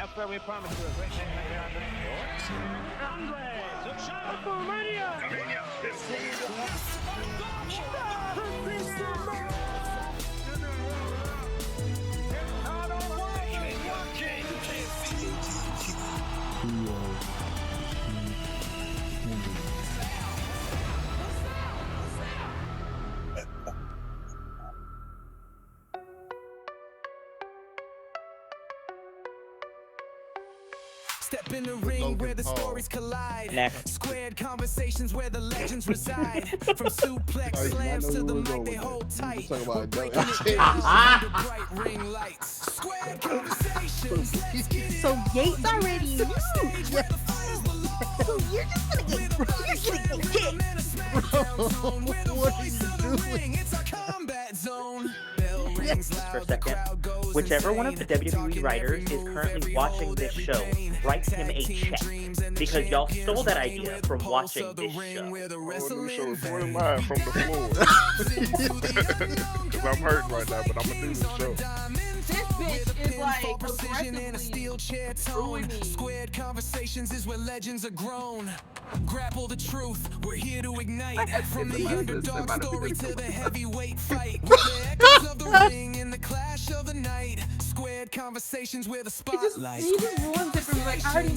Yes, sir, we promise you a great night right here on the Step in the ring where the stories collide. Next. Squared conversations where the legends reside. From suplex slams to the mic they hold tight. We're breaking it down under bright ring lights. Squared conversations. Let's get it So Yates already knew. where the fighters belong. So you're just gonna get What are you doing? It's a combat zone. Bell rings For a loud, the second. crowd goes Whichever one of the insane. WWE writers is currently watching this show, write him a check. Because y'all stole that idea from watching this show. Oh, let me show it 40 live from the floor. Because I'm hurting right now, but I'm going to do this show. This bitch is like aggressively ruining me. Squared conversations is where legends are grown. Grapple the truth, we're here to ignite. From the underdog story to the heavyweight fight. Where the echoes of the ring and the clash of the night. Squared conversations where the spotlight. He just ruins it for me. Like, I already.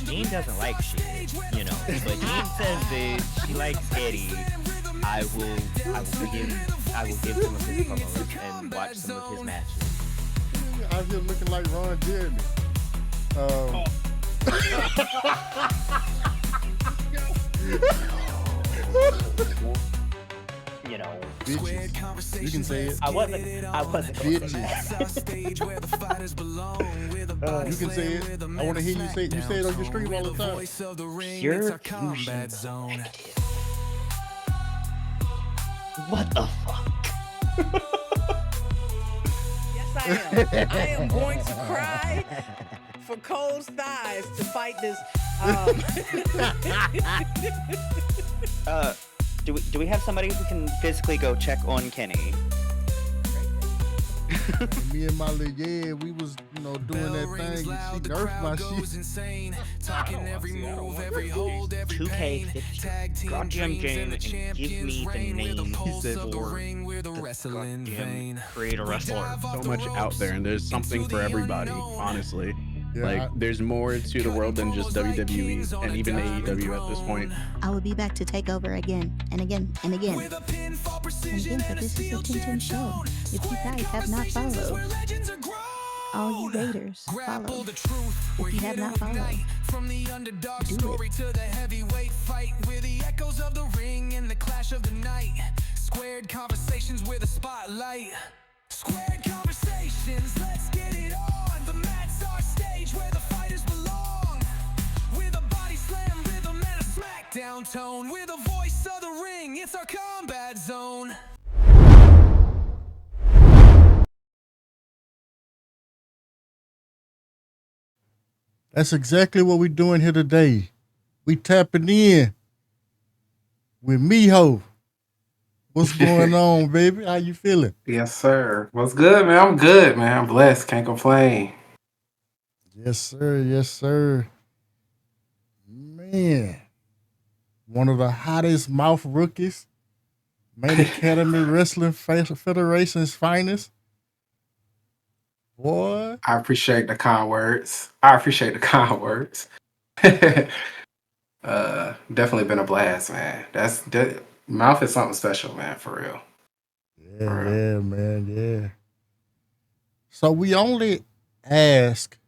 Gene doesn't like shit, but Gene says that she likes Eddie. I will give some of his promos and watch some of his matches. Out here looking like Ron Jeremy. Bitches. You can say it. I wasn't Bitches. You can say it. I want to hear you say it. You say it on your stream all the time. Pure fusion. Zone. What the fuck? Yes, I am. I am going to cry for Cole's thighs to fight this. Do we have somebody who can physically go check on Kenny? Me and my little we was doing that thing. She nerfed my shit. Talking every move, every hold, every 2K15. Drop Jim Jane and give me the name for the wrestling vein. Creator wrestler. So much out there, and there's something for everybody, honestly. Yeah, Like, there's more to the world than just WWE and even AEW at this point. I will be back to take over again and again and again. And again, but this is a 10-10 show. If you guys have not followed, all you haters, follow. If you have not followed, From the underdog do story it. to the heavyweight fight, with the echoes of the ring and the clash of the night. Squared conversations with a spotlight. Squared conversations, let's get it on. The mat's our stage where the fighters belong. With a body slam rhythm and a smackdown tone. With a voice of the ring, it's our combat zone. That's exactly what we're doing here today. We tapping in with Miho. What's going on, baby? How you feeling? Yes, sir. What's good, man? I'm good, man. I'm blessed. Can't complain. Yes, sir. Yes, sir. Man, one of the hottest mouth rookies, Main Academy Wrestling Federation's finest. Boy, I appreciate the kind words. Definitely been a blast, man. That mouth is something special, man, for real. yeah, man, yeah. So we only ask,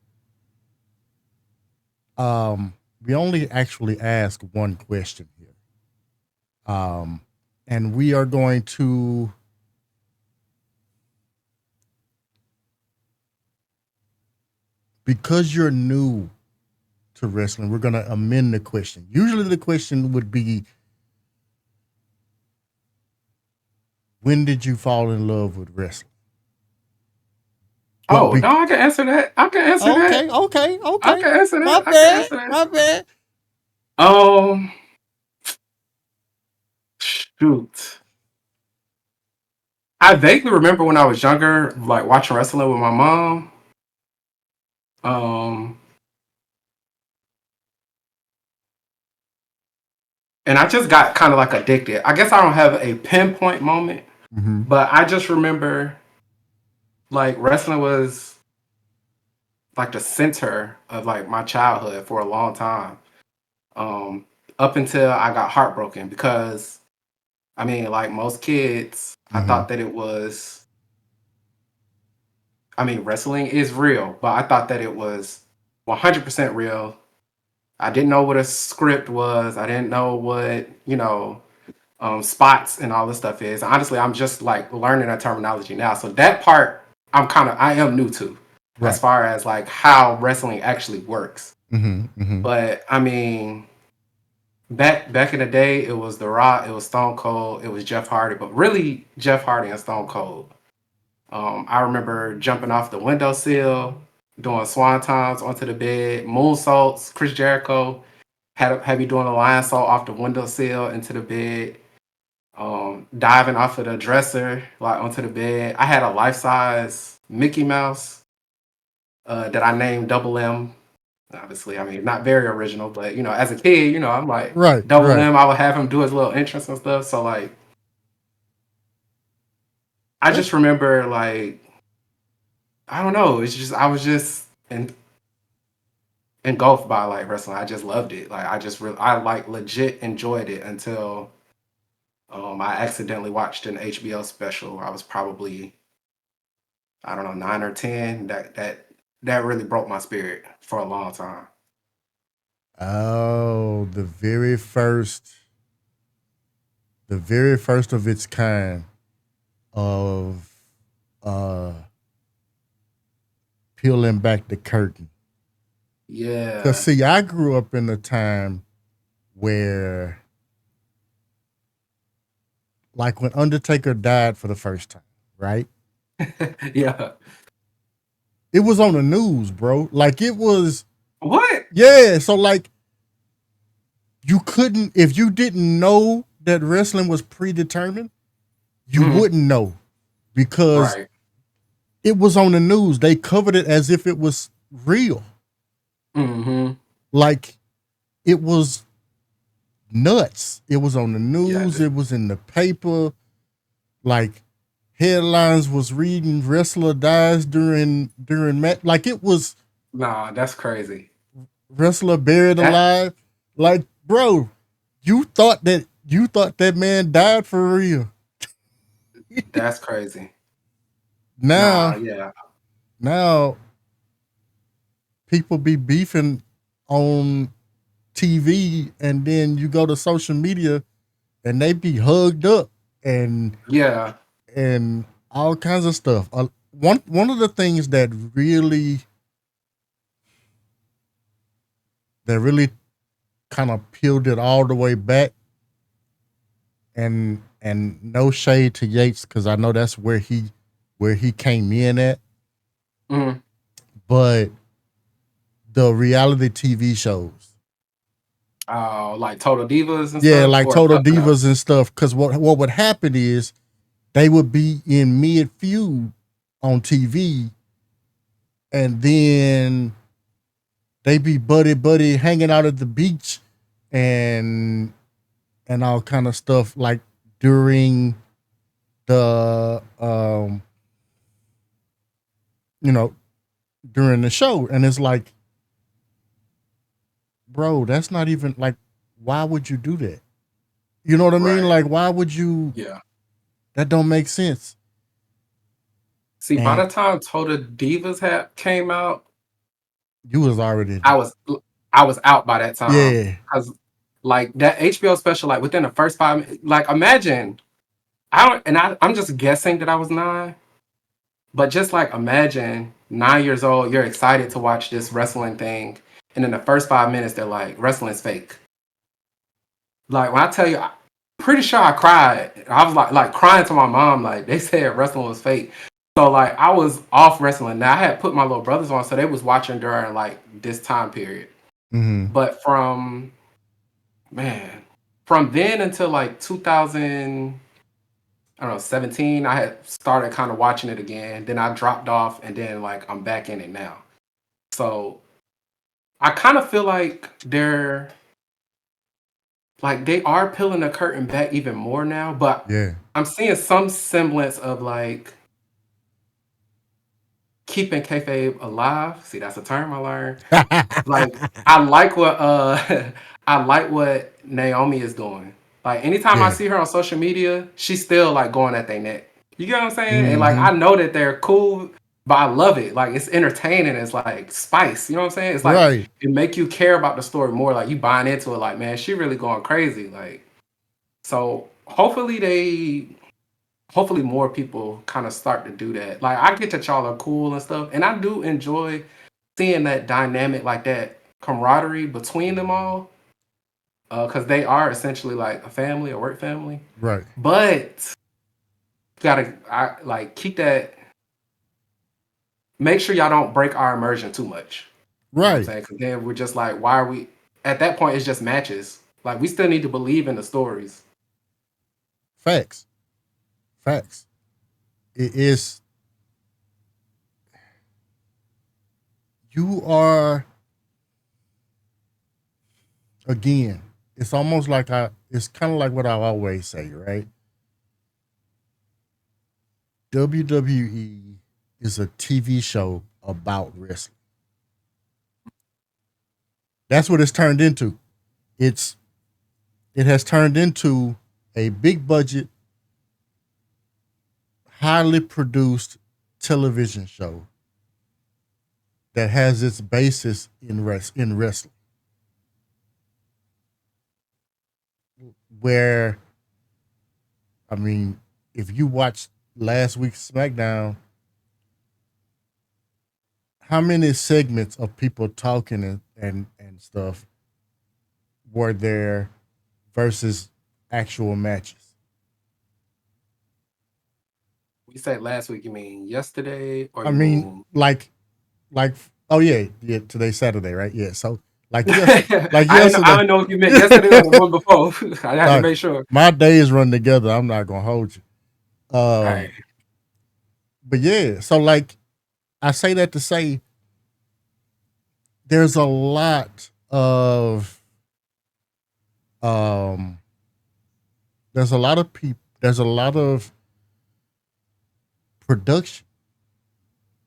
we only actually ask one question here. And we are going to because you're new to wrestling, we're going to amend the question. Usually the question would be, when did you fall in love with wrestling? No, I can answer that. I can answer that. Okay. I can answer that. My bad. Shoot. I vaguely remember when I was younger, like watching wrestling with my mom. Um, and I just got kind of like addicted. I guess I don't have a pinpoint moment, but I just remember like wrestling was like the center of like my childhood for a long time. Up until I got heartbroken because I mean, like most kids, I thought that it was. I mean, wrestling is real, but I thought that it was 100% real. I didn't know what a script was. I didn't know what, spots and all this stuff is. Honestly, I'm just like learning that terminology now. So that part, I am new to, as far as like how wrestling actually works. But I mean, back in the day, it was The Rock, it was Stone Cold, it was Jeff Hardy, but really Jeff Hardy and Stone Cold. I remember jumping off the windowsill, doing swan times onto the bed, moonsaults. Chris Jericho had me doing a lion salt off the windowsill into the bed, diving off of the dresser like onto the bed. I had a life size Mickey Mouse that I named Double M. Obviously, I mean not very original, but as a kid, I'm like Double M. I would have him do his little entrance and stuff. So like, I just remember like. I don't know. It's just I was just engulfed by like wrestling. I just loved it. Like I like legit enjoyed it until I accidentally watched an HBO special. I was probably I don't know 9 or 10. That really broke my spirit for a long time. Oh, the very first of its kind of peeling back the curtain. Yeah. Because, see, I grew up in a time where, like, when Undertaker died for the first time, right? Yeah. It was on the news, bro. Like, it was. What? Yeah. So, like, you couldn't, if you didn't know that wrestling was predetermined, you wouldn't know because it was on the news. They covered it as if it was real. Like, it was nuts. It was on the news. It was in the paper. Like, headlines was reading wrestler dies during match. Like, it was. Nah, that's crazy. Wrestler buried alive. Like, bro, you thought that man died for real. That's crazy. Now, yeah. Now, people be beefing on TV, and then you go to social media, and they be hugged up and and all kinds of stuff. One of the things that really kind of peeled it all the way back, and no shade to Yates because I know that's where he came in at. But the reality TV shows. Oh, like Total Divas and stuff? Yeah, like Total Divas and stuff. Because what would happen is they would be in mid-feud on TV, and then they be buddy hanging out at the beach and all kind of stuff like during the during the show. And it's like, bro, that's not even like, why would you do that? You know what I mean? Like, why would you? Yeah. That don't make sense. See, by the time Total Divas came out, you was already. I was out by that time. Yeah. Because like that HBO special, like within the first 5 minutes, like imagine, I'm just guessing that I was 9, but just like imagine 9 years old, you're excited to watch this wrestling thing, and in the first 5 minutes, they're like, wrestling's fake. Like when I tell you, I'm pretty sure I cried. I was like crying to my mom, like they said wrestling was fake. So like I was off wrestling. Now I had put my little brothers on, so they was watching during like this time period. But from then until like 2017, I had started kind of watching it again. Then I dropped off, and then like I'm back in it now. So I kind of feel like they are peeling the curtain back even more now, but Yeah. I'm seeing some semblance of like keeping kayfabe alive. See, that's a term I learned. Like I like what I like what Naomi is doing. Like anytime I Yeah. see her on social media, she's still like going at their neck. You get what I'm saying? And like Mm-hmm. I know that they're cool, but I love it. Like it's entertaining. It's like spice. You know what I'm saying? It's like Right. it make you care about the story more. Like you buying into it. Like man, she really going crazy. Like so hopefully more people kind of start to do that. Like I get that y'all are cool and stuff, and I do enjoy seeing that dynamic, like that camaraderie between them all, because they are essentially like a family, a work family. Right. But keep that. Make sure y'all don't break our immersion too much. You know what I'm Right. saying? Because then we're just like, why are we? At that point, it's just matches. Like we still need to believe in the stories. Facts. Facts. It is. You are again. It's almost like It's kind of like what I always say, right? WWE is a TV show about wrestling. That's what it's turned into. It has turned into a big budget, highly produced television show that has its basis in wrestling. Where, I mean, if you watched last week's SmackDown, how many segments of people talking and stuff were there versus actual matches? You said last week, you mean yesterday, or I you mean, mean? like, oh yeah, today's Saturday, right? Yeah, so like like I yesterday. don't know if you meant yesterday or the one before. I had to make sure. My days run together. I'm not gonna hold you. All right. But yeah, so like I say that to say there's a lot of there's a lot of people, there's a lot of production,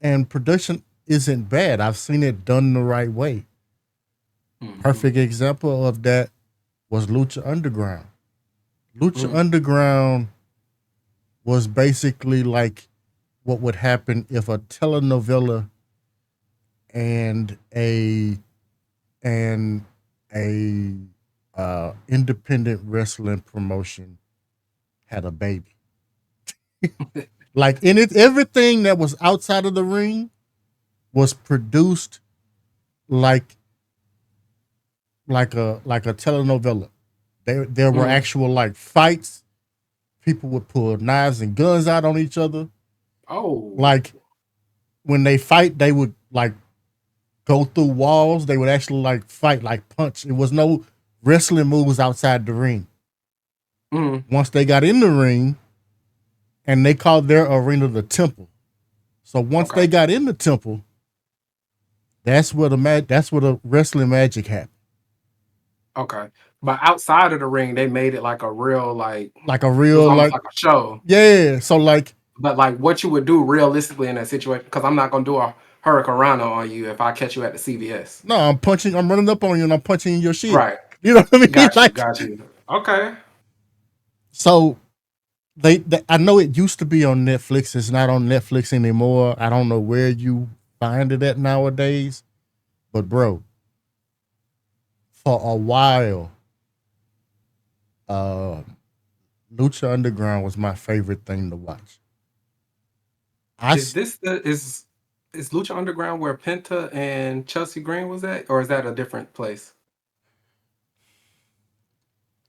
and production isn't bad. I've seen it done the right way. Mhm. Perfect example of that was Lucha Underground. Lucha Underground was basically like what would happen if a telenovela and a independent wrestling promotion had a baby. Like in it, everything that was outside of the ring was produced like a telenovela. There were actual like fights. People would pull knives and guns out on each other. Oh, Like when they fight, they would like go through walls. They would actually like fight, like punch. It was no wrestling moves outside the ring. Once they got in the ring, and they called their arena the temple. So once they got in the temple, that's where the wrestling magic happened. okay. But outside of the ring, they made it like a real like a it was real almost like a show. Yeah. So like, But like what you would do realistically in that situation, because I'm not gonna do a Hurricane Rana on you if I catch you at the CVS. no, I'm running up on you and I'm punching in your shit. Right. You know what I mean? Got you. Okay. So they I know it used to be on Netflix. It's not on Netflix anymore. I don't know where you find it at nowadays. But bro, for a while, Lucha Underground was my favorite thing to watch. Is Lucha Underground where Penta and Chelsea Green was at, or is that a different place?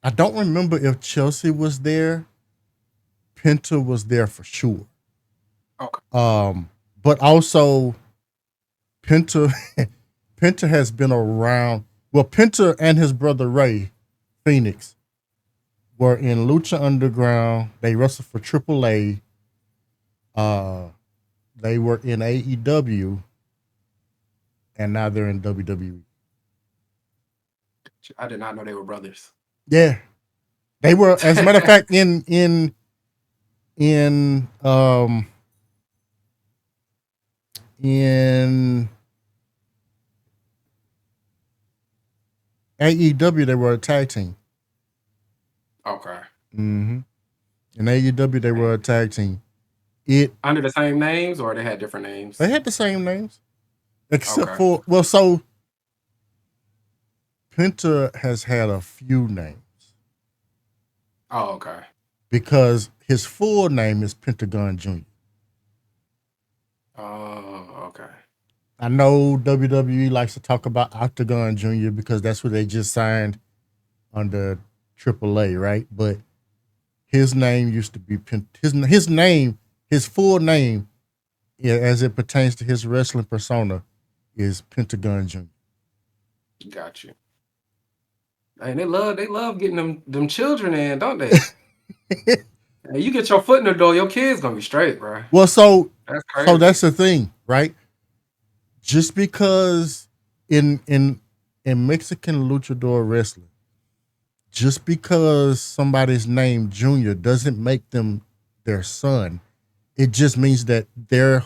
I don't remember if Chelsea was there. Penta was there for sure. Okay. But also Penta Penta has been around. Well, Penta and his brother Ray Phoenix were in Lucha Underground. They wrestled for AAA. They were in AEW. and now they're in WWE. I did not know they were brothers. Yeah, they were. As a matter of fact, in AEW, they were a tag team. Okay. Mm-hmm. In AEW, they were a tag team. Under the same names, or they had different names? They had the same names, except Okay. for so Penta has had a few names. Oh, okay. Because his full name is Pentagon Jr. Oh, okay. I know WWE likes to talk about Octagon Jr. because that's what they just signed under AAA, right? But his name used to be his full name, as it pertains to his wrestling persona, is Pentagon Jr. Got you. And they love getting them children in, don't they? Hey, you get your foot in the door, your kid's gonna be straight, bro. Well, so That's crazy. that's the thing, right? Just because in Mexican luchador wrestling, just because somebody's named Junior doesn't make them their son. It just means that that's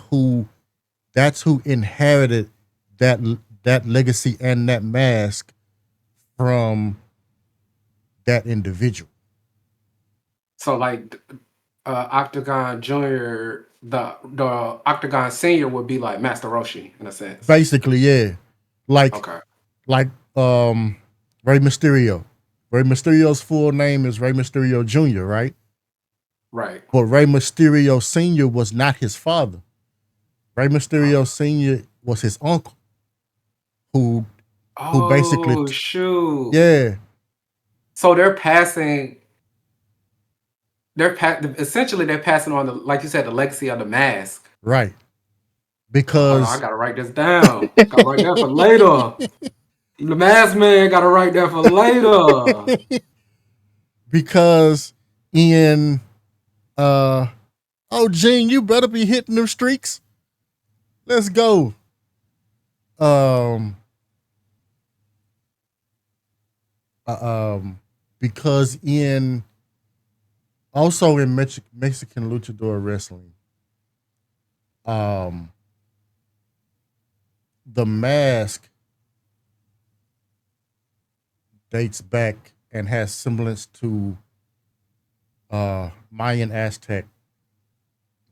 who inherited that legacy and that mask from that individual. So like Octagon Junior, the Octagon Senior would be like Master Roshi in a sense. Basically, yeah. Like Rey Mysterio. Rey Mysterio's full name is Rey Mysterio Jr., right? Right. But Rey Mysterio Sr. was not his father. Rey Mysterio Sr. was his uncle. Who basically shoot. Yeah. So they're passing essentially they're passing on the, like you said, the legacy of the mask. Right. Because I gotta write this down. Gotta write that for later. The mask man gotta write that for later. Because in Gene, you better be hitting them streaks. Let's go. Because in Mexican luchador wrestling, the mask dates back and has semblance to Mayan Aztec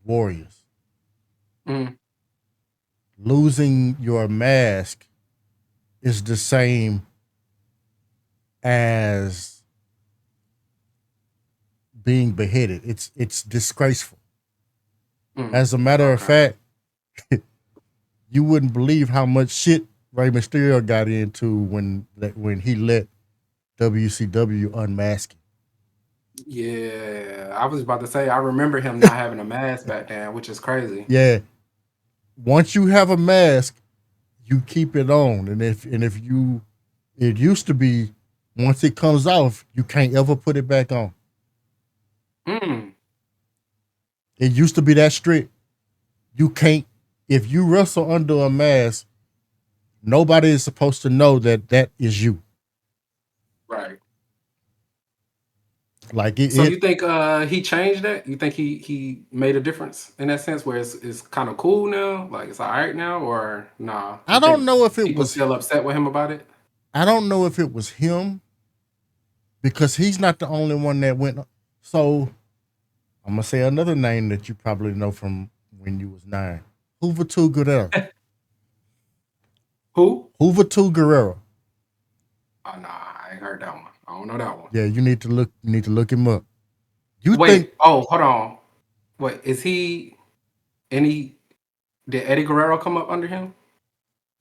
warriors. Mm. Losing your mask is the same as being beheaded. It's disgraceful. As a matter of fact, you wouldn't believe how much shit Rey Mysterio got into when he let WCW unmask him. Yeah, I was about to say I remember him not having a mask back then, which is crazy. Yeah. Once you have a mask, you keep it on, and if it used to be once it comes off, you can't ever put it back on. It used to be that strict. You can't, if you wrestle under a mask, nobody is supposed to know that is you. Right. Like so you think he changed that? You think he made a difference in that sense where it's kind of cool now? Like it's all right now, or nah? I don't know if it was still upset with him about it. I don't know if it was him because he's not the only one that went. So I'm gonna say another name that you probably know from when you was 9. Juventud Guerrero. Who? Juventud Guerrero. Oh nah, I ain't heard that one. I don't know that one. Yeah, you need to look him up. Oh, hold on. What is he? Did Eddie Guerrero come up under him?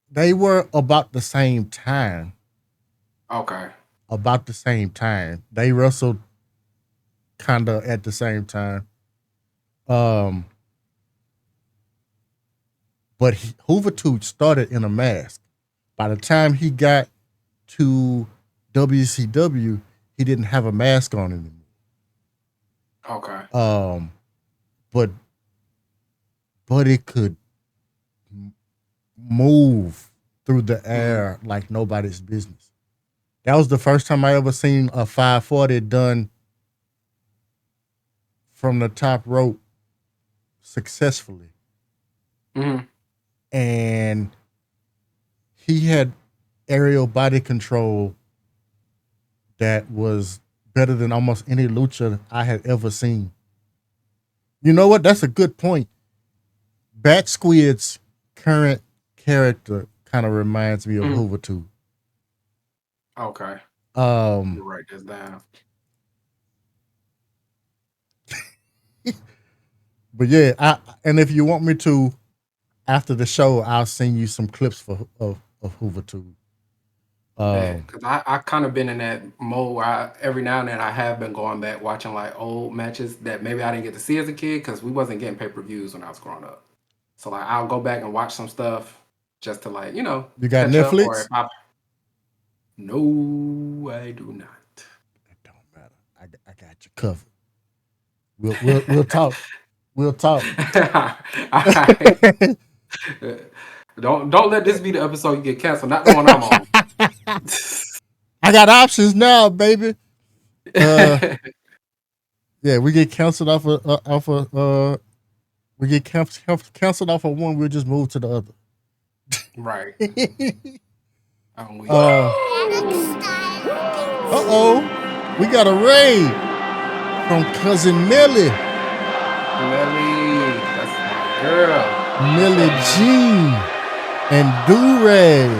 They were about the same time. Okay. About the same time. They wrestled kind of at the same time. But Juventud started in a mask. By the time he got to WCW, he didn't have a mask on anymore. Okay. But it could move through the air like nobody's business. That was the first time I ever seen a 540 done from the top rope successfully. Mm-hmm. And he had aerial body control that was better than almost any lucha I had ever seen. You know what? That's a good point. Bat Squid's current character kind of reminds me of Hoovertube. Okay. Write this down. But yeah, and if you want me to, after the show, I'll send you some clips of Hoovertube. Because I kind of been in that mode where every now and then I have been going back watching like old matches that maybe I didn't get to see as a kid because we wasn't getting pay-per-views when I was growing up. So like I'll go back and watch some stuff just to like, You got catch Netflix? up. Or if No, I do not. It don't matter. I got you covered. We'll talk. We'll talk. All right. Don't let this be the episode you get canceled. Not the one I'm on. I got options now, baby. Yeah, we get canceled off of we get canceled off of one. We'll just move to the other. Right. We got a raid from cousin Millie. Millie, that's my girl. Millie Jean and Durag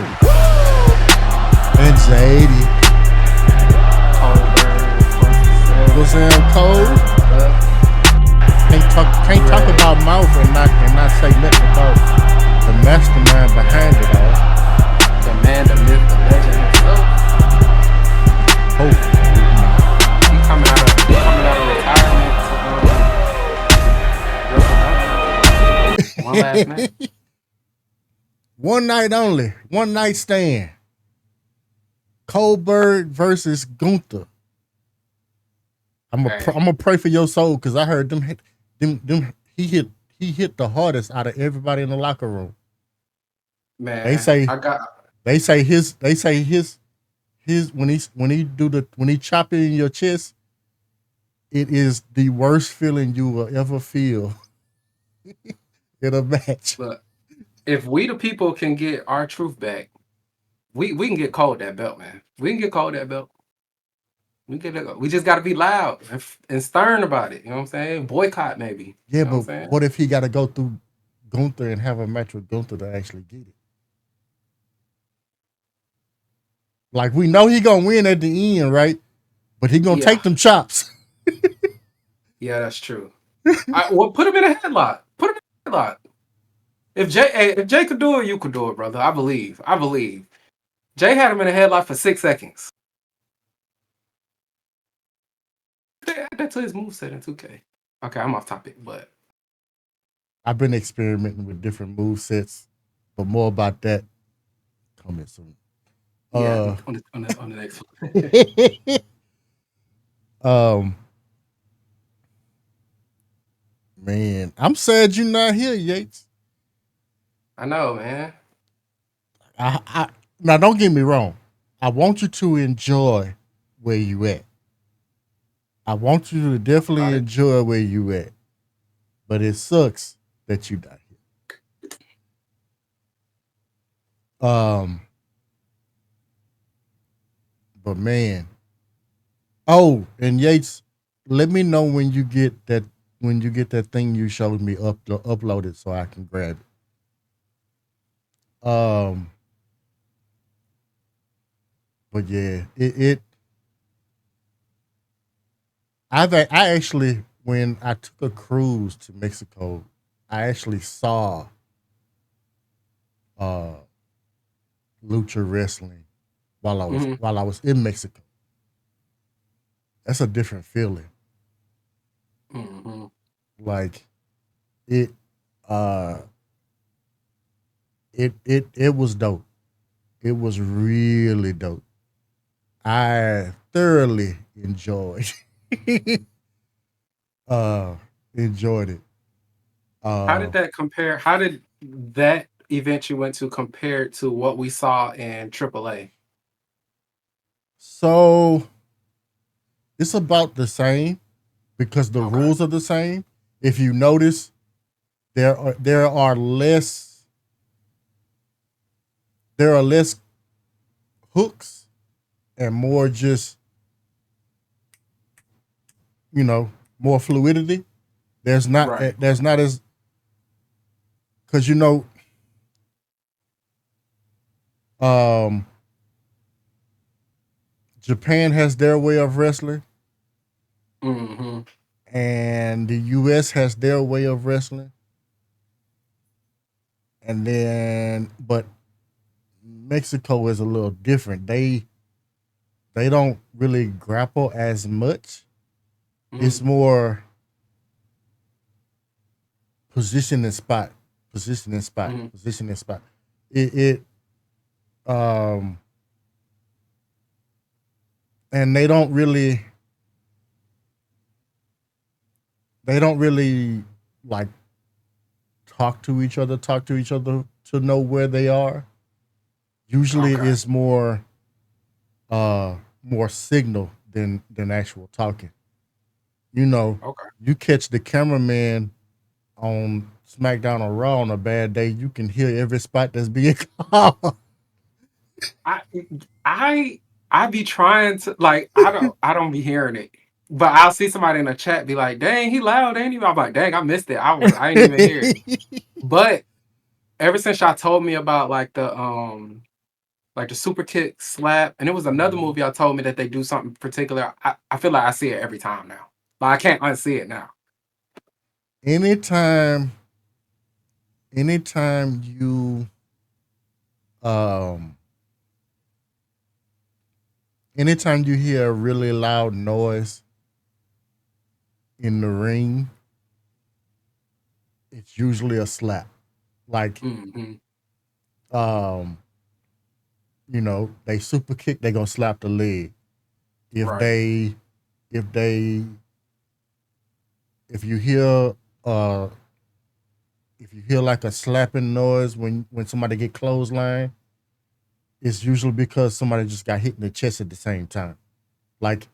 and Zadie. Was cold? Can't talk about mouth and not say nothing about the mastermind behind it all. The man, the myth, the legend himself. He coming out of retirement. One last night. One night only. One night stand. Goldberg versus Gunther. I'm gonna pray for your soul because I heard them he hit the hardest out of everybody in the locker room. Man, they say his when he chop it in your chest, it is the worst feeling you will ever feel in a match. Look, if we the people can get our truth back, we can get Cole that belt, man. We can get Cole that belt. We just got to be loud and stern about it. You know what I'm saying? Boycott, maybe. Yeah, but what if he got to go through Gunther and have a match with Gunther to actually get it? Like, we know he going to win at the end, right? But he going to take them chops. Yeah, that's true. Put him in a headlock. Put him in a headlock. If Jay could do it, you could do it, brother. I believe. Jay had him in a headlock for 6 seconds. Add that to his moveset in 2K. Okay, I'm off topic, but I've been experimenting with different movesets, but more about that coming soon. Yeah, on the next one. Man, I'm sad you're not here, Yates. I know, man. Now, don't get me wrong. I want you to enjoy where you at. I want you to definitely enjoy where you at. But it sucks that you're not here. But man. Oh, and Yates, let me know when you get that thing you showed me uploaded so I can grab it. But yeah, I actually, when I took a cruise to Mexico, I actually saw lucha wrestling while I was in Mexico. That's a different feeling. Mm-hmm. Like it was dope. It was really dope. I thoroughly enjoyed it. How did that compare? How did that event you went to compared to what we saw in AAA? So it's about the same because the Okay. rules are the same. If you notice, there are less hooks and more just more fluidity. There's not Right. as because Japan has their way of wrestling Mm-hmm. and the US has their way of wrestling. And then but Mexico is a little different. They don't really grapple as much. It's more position and spot. It and they don't really like talk to each other to know where they are. Usually Okay. it's more signal than actual talking. Okay. You catch the cameraman on SmackDown or Raw on a bad day, you can hear every spot that's being called. I be trying to like I don't be hearing it. But I'll see somebody in the chat be like, dang, he loud, ain't he? I'm like, dang, I missed it. I didn't even hear it. But ever since y'all told me about like the super kick slap, and it was another movie y'all told me that they do something particular. I feel like I see it every time now. Like I can't unsee it now. Anytime you anytime you hear a really loud noise in the ring, it's usually a slap. Like Mm-hmm. they super kick, they gonna slap the leg. If Right. they if you hear like a slapping noise when somebody get clothesline, it's usually because somebody just got hit in the chest at the same time. Like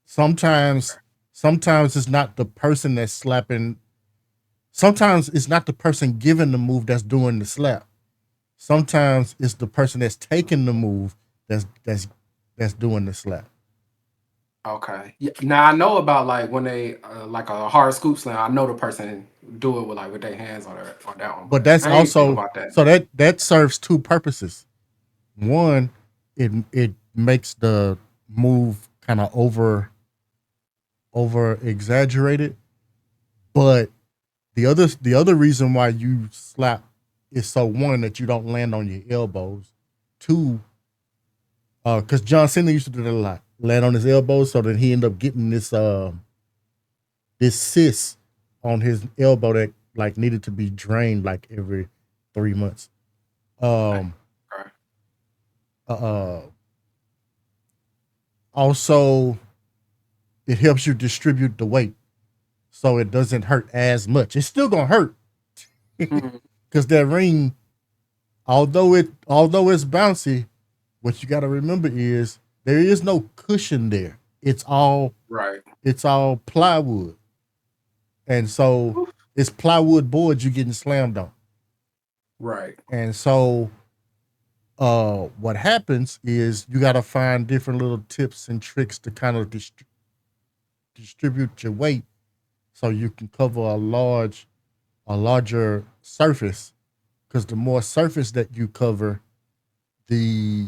sometimes it's not the person that's slapping. Sometimes it's not the person giving the move that's doing the slap. Sometimes it's the person that's taking the move that's doing the slap. Okay. Yeah. Now I know about like when they like a hard scoop slam. I know the person do it with their hands on that one. But that's I ain't think also about that. so that serves two purposes. One, it makes the move kind of over exaggerated, but the other reason why you slap is so one that you don't land on your elbows. Two, because John Cena used to do that a lot, land on his elbows, so that he ended up getting this cyst on his elbow that like needed to be drained like every 3 months. Also, it helps you distribute the weight so it doesn't hurt as much. It's still gonna hurt because that ring, although it's bouncy, what you got to remember is there is no cushion there. It's all Right. It's all plywood, and so it's plywood boards you're getting slammed on. Right. And so what happens is you got to find different little tips and tricks to kind of distribute your weight so you can cover a larger surface, because the more surface that you cover, the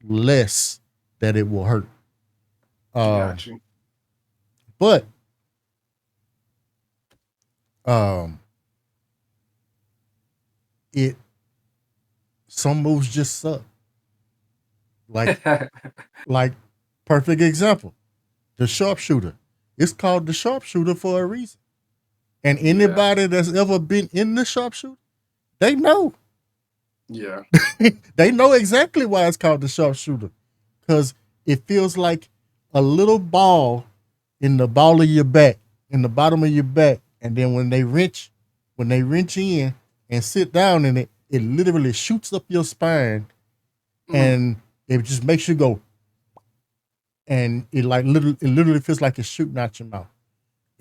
less that it will hurt. Got you. But some moves just suck. Like perfect example, the sharpshooter. It's called the sharpshooter for a reason. And anybody that's ever been in the sharpshooter, they know. Yeah. They know exactly why it's called the sharpshooter. Because it feels like a little ball in the ball of your back, in the bottom of your back. And then when they wrench in and sit down in it, it literally shoots up your spine, and it just makes you go, and it literally feels like it's shooting out your mouth.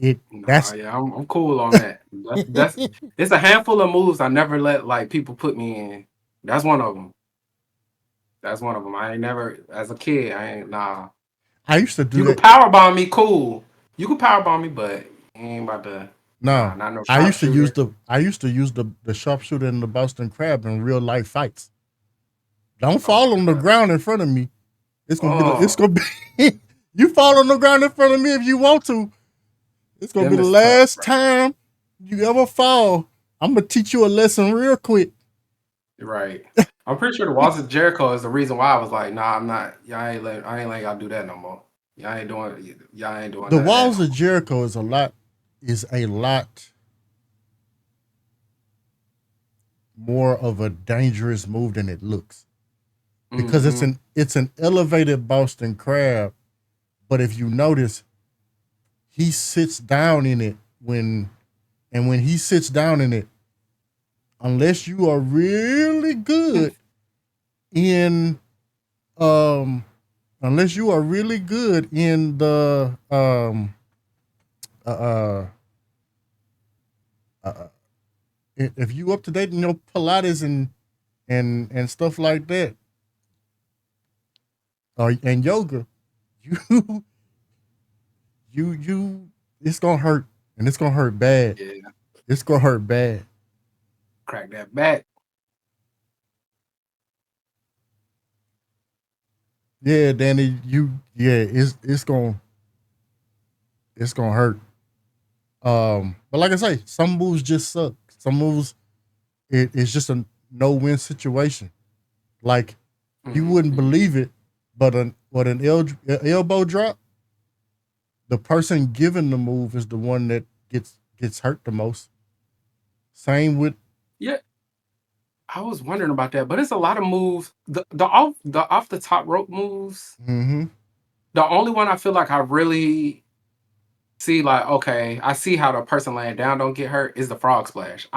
I'm cool on that. That's it's a handful of moves I never let like people put me in. That's one of them. I ain't never, as a kid, I ain't nah. I used to do You that. could power bomb me, cool. You could power bomb me, but you ain't about to. No, not no I used to use sharpshooter. the sharpshooter and the Boston Crab in real life fights. Don't fall on the ground in front of me. It's gonna be you fall on the ground in front of me if you want to. It's gonna be the last time you ever fall. I'm gonna teach you a lesson real quick. Right. I'm pretty sure the walls of Jericho is the reason why I was like, nah, I'm not. I ain't letting y'all do that no more. Y'all ain't doing The that. walls of Jericho is a lot more of a dangerous move than it looks. Because it's an elevated Boston Crab, but if you notice, he sits down in it when he sits down in it, unless you are really good in unless you are really good in the if you up to date in your Pilates and stuff like that, and yoga, you it's gonna hurt, and it's gonna hurt bad. Yeah. It's gonna hurt bad. Crack that back. Yeah, Danny, it's gonna hurt. But like I say, some moves just suck. Some moves, it's just a no-win situation. Like you wouldn't believe it, but an elbow drop, the person giving the move is the one that gets hurt the most. Same with I was wondering about that, but it's a lot of moves. The off the top rope moves. Mm-hmm. The only one I feel like I really see, like, okay, I see how the person laying down don't get hurt is the frog splash.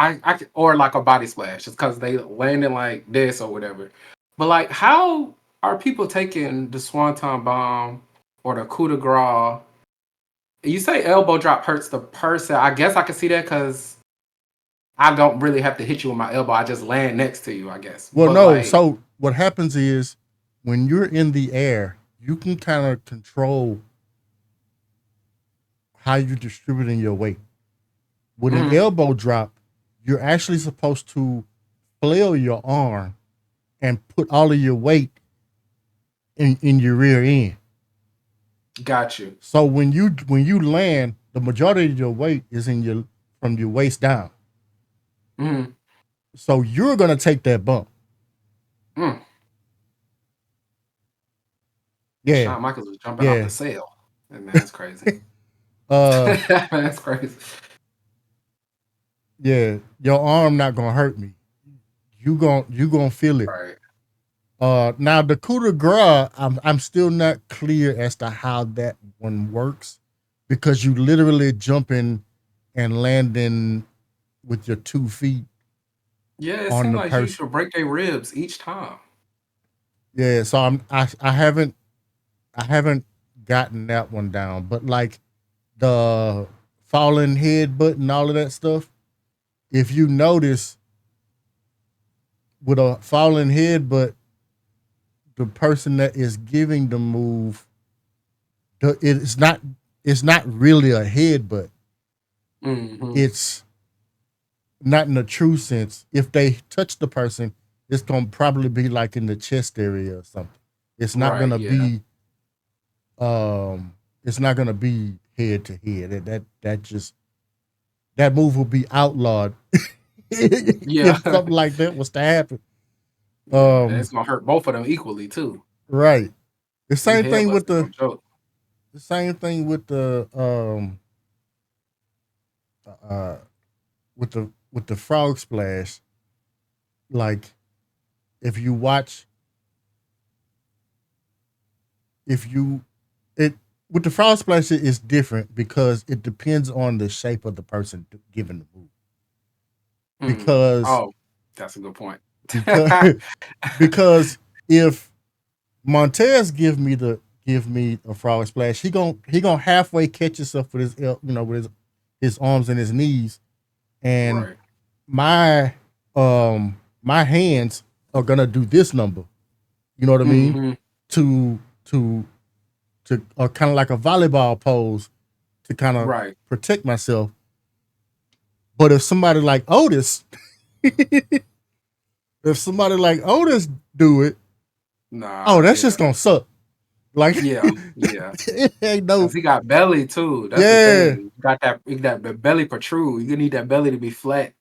Or like a body splash, just because they landing like this or whatever. But like, how are people taking the swanton bomb or the coup de grace? You say elbow drop hurts the person. I guess I can see that because I don't really have to hit you with my elbow. I just land next to you, I guess. Well, But no. like, So what happens is when you're in the air, you can kind of control how you're distributing your weight. With an elbow drop, you're actually supposed to flail your arm and put all of your weight in your rear end. Got you. So when you land, the majority of your weight is from your waist down. So you're gonna take that bump. Yeah. Shawn Michaels was jumping off the sail. Man, that's crazy. That's crazy. Yeah, your arm not gonna hurt me. You gonna feel it. Right. Now the coup de grace, I'm still not clear as to how that one works, because you literally jumping and landing with your 2 feet. Yeah, it on seems the like you person. should break their ribs each time. Yeah, so I haven't gotten that one down, but like the falling headbutt and all of that stuff, if you notice with a falling headbutt, the person that is giving the move, it's not really a headbutt. It's not in the true sense. If they touch the person, it's gonna probably be like in the chest area or something. It's not gonna be it's not gonna be head to head. That move will be outlawed if something like that was to happen. And it's gonna hurt both of them equally too. Right. The same thing with the with the frog splash. Like if you watch with the frog splash, it is different because it depends on the shape of the person giving the move. Because That's a good point. Because if Montez give me a frog splash, he gon' halfway catch himself with his with his arms and his knees, and Right. my hands are gonna do this number. You know what I mean? Mm-hmm. To kind of like a volleyball pose to kind of Right. protect myself. But if somebody like Otis, do it, Nah. that's just gonna suck. Like, Yeah. it ain't no. 'Cause he got belly too. That's the thing. You got that belly protrude. You need that belly to be flat.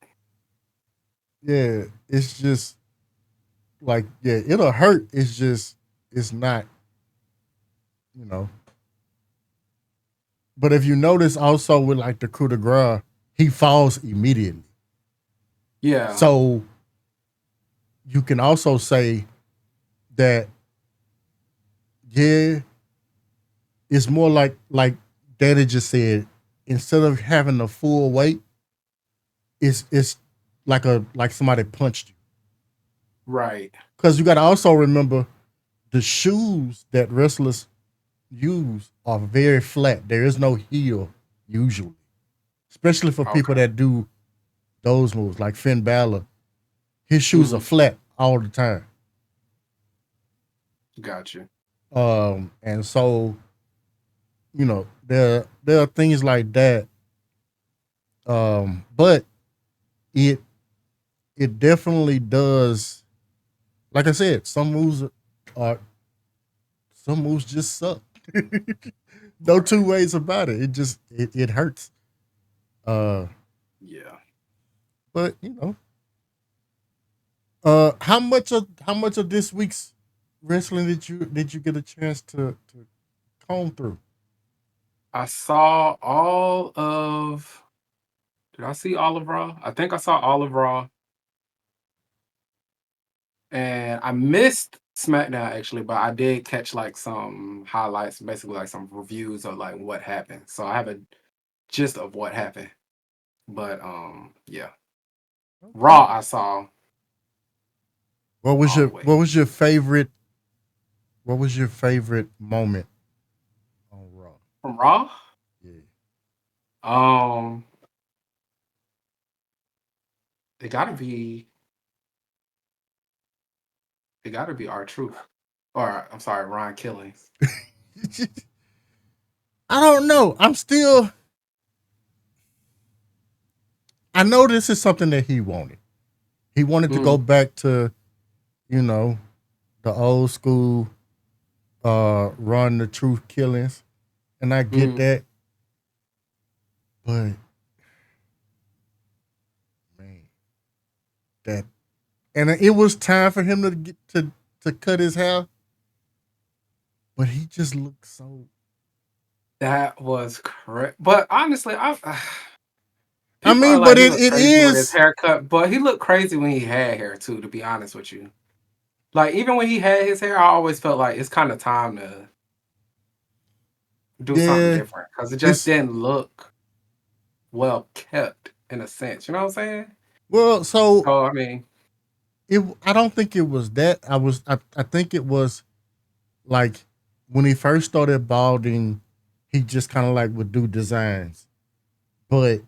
Yeah, it's just like, it'll hurt. It's not, you know. But if you notice also with like the coup de grace, he falls immediately. Yeah. So you can also say that, it's more like Daddy just said, instead of having the full weight, it's like somebody punched you. Right. Because you got to also remember the shoes that wrestlers use are very flat. There is no heel usually, especially for people that do those moves like Finn Balor. His shoes are flat all the time. Gotcha. And so, there are things like that. But it definitely does. Like I said, some moves just suck. No two ways about it. It just it hurts. Yeah. But how much of this week's wrestling did you get a chance to comb through? I saw all of. Did I see all of Raw? I think I saw all of Raw. And I missed SmackDown actually, but I did catch like some highlights, basically like some reviews of like what happened. So I have a gist of what happened. But yeah. Raw I saw. What was your favorite moment on Raw? From Raw? Yeah. It gotta be R-Truth. Or I'm sorry, Ron Killings. I don't know. I know this is something that he wanted. He wanted to go back to, the old school Run the Truth Killings. And I get that. But man, and it was time for him to get to cut his hair. But he just looked so. That was correct. But honestly, but it is with his haircut. But he looked crazy when he had hair too. To be honest with you, like even when he had his hair, I always felt like it's kind of time to do something different because it just didn't look well kept in a sense. You know what I'm saying? Well, I mean, I don't think it was that. I think it was like when he first started balding, he just kind of like would do designs, but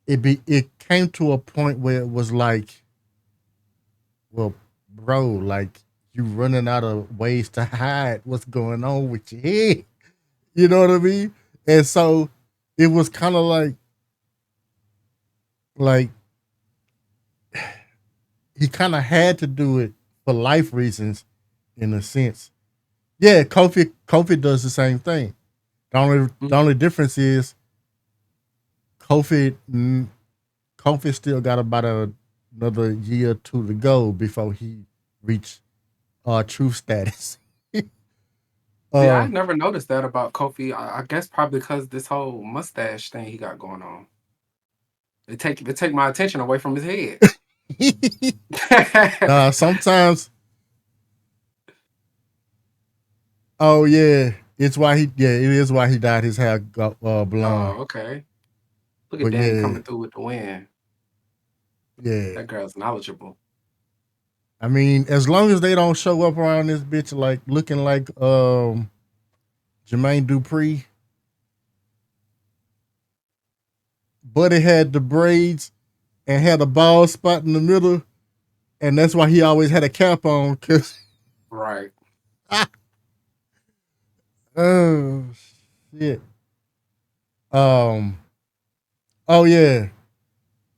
it came to a point where it was like, well, bro, like you running out of ways to hide what's going on with your head. You know what I mean? And so it was kind of like he kind of had to do it for life reasons, in a sense. Yeah, Kofi does the same thing. The only difference is Kofi still got about another year or two to go before he reached truth status. I never noticed that about Kofi. I guess probably because this whole mustache thing he got going on. It take my attention away from his head. Sometimes. Oh yeah, it is why he dyed his hair blonde. Oh, okay. Look at Danny coming through with the win. Yeah. That girl's knowledgeable. I mean, as long as they don't show up around this bitch like looking like Jermaine Dupri. Buddy had the braids and had a bald spot in the middle, and that's why he always had a cap on. Cause Right. oh shit. Oh yeah.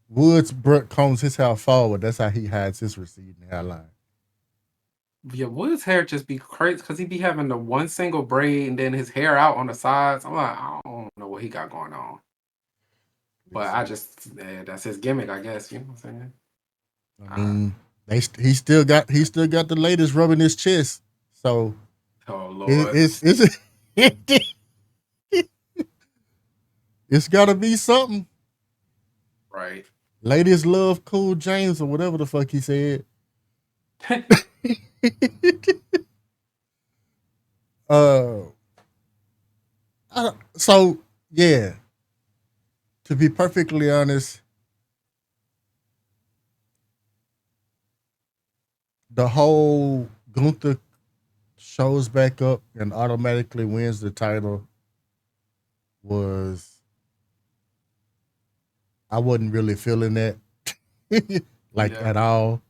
Woods combs his hair forward. That's how he hides his receding hairline. Yeah, Wood's hair just be crazy because he be having the one single braid and then his hair out on the sides. I'm like, I don't know what he got going on. But that's his gimmick, I guess. You know what I'm saying? I mean, he still got the latest rubbing his chest. So, oh Lord, it's got to be something, right? Ladies love Cool James or whatever the fuck he said. So yeah. To be perfectly honest, the whole Gunther shows back up and automatically wins the title I wasn't really feeling that at all.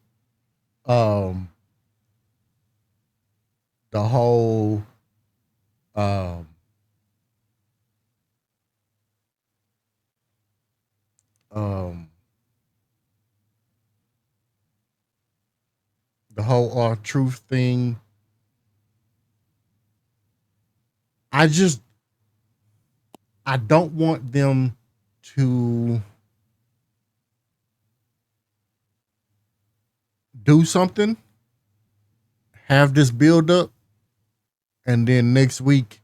The whole the whole R-Truth thing. I don't want them to do something, have this build up, and then next week,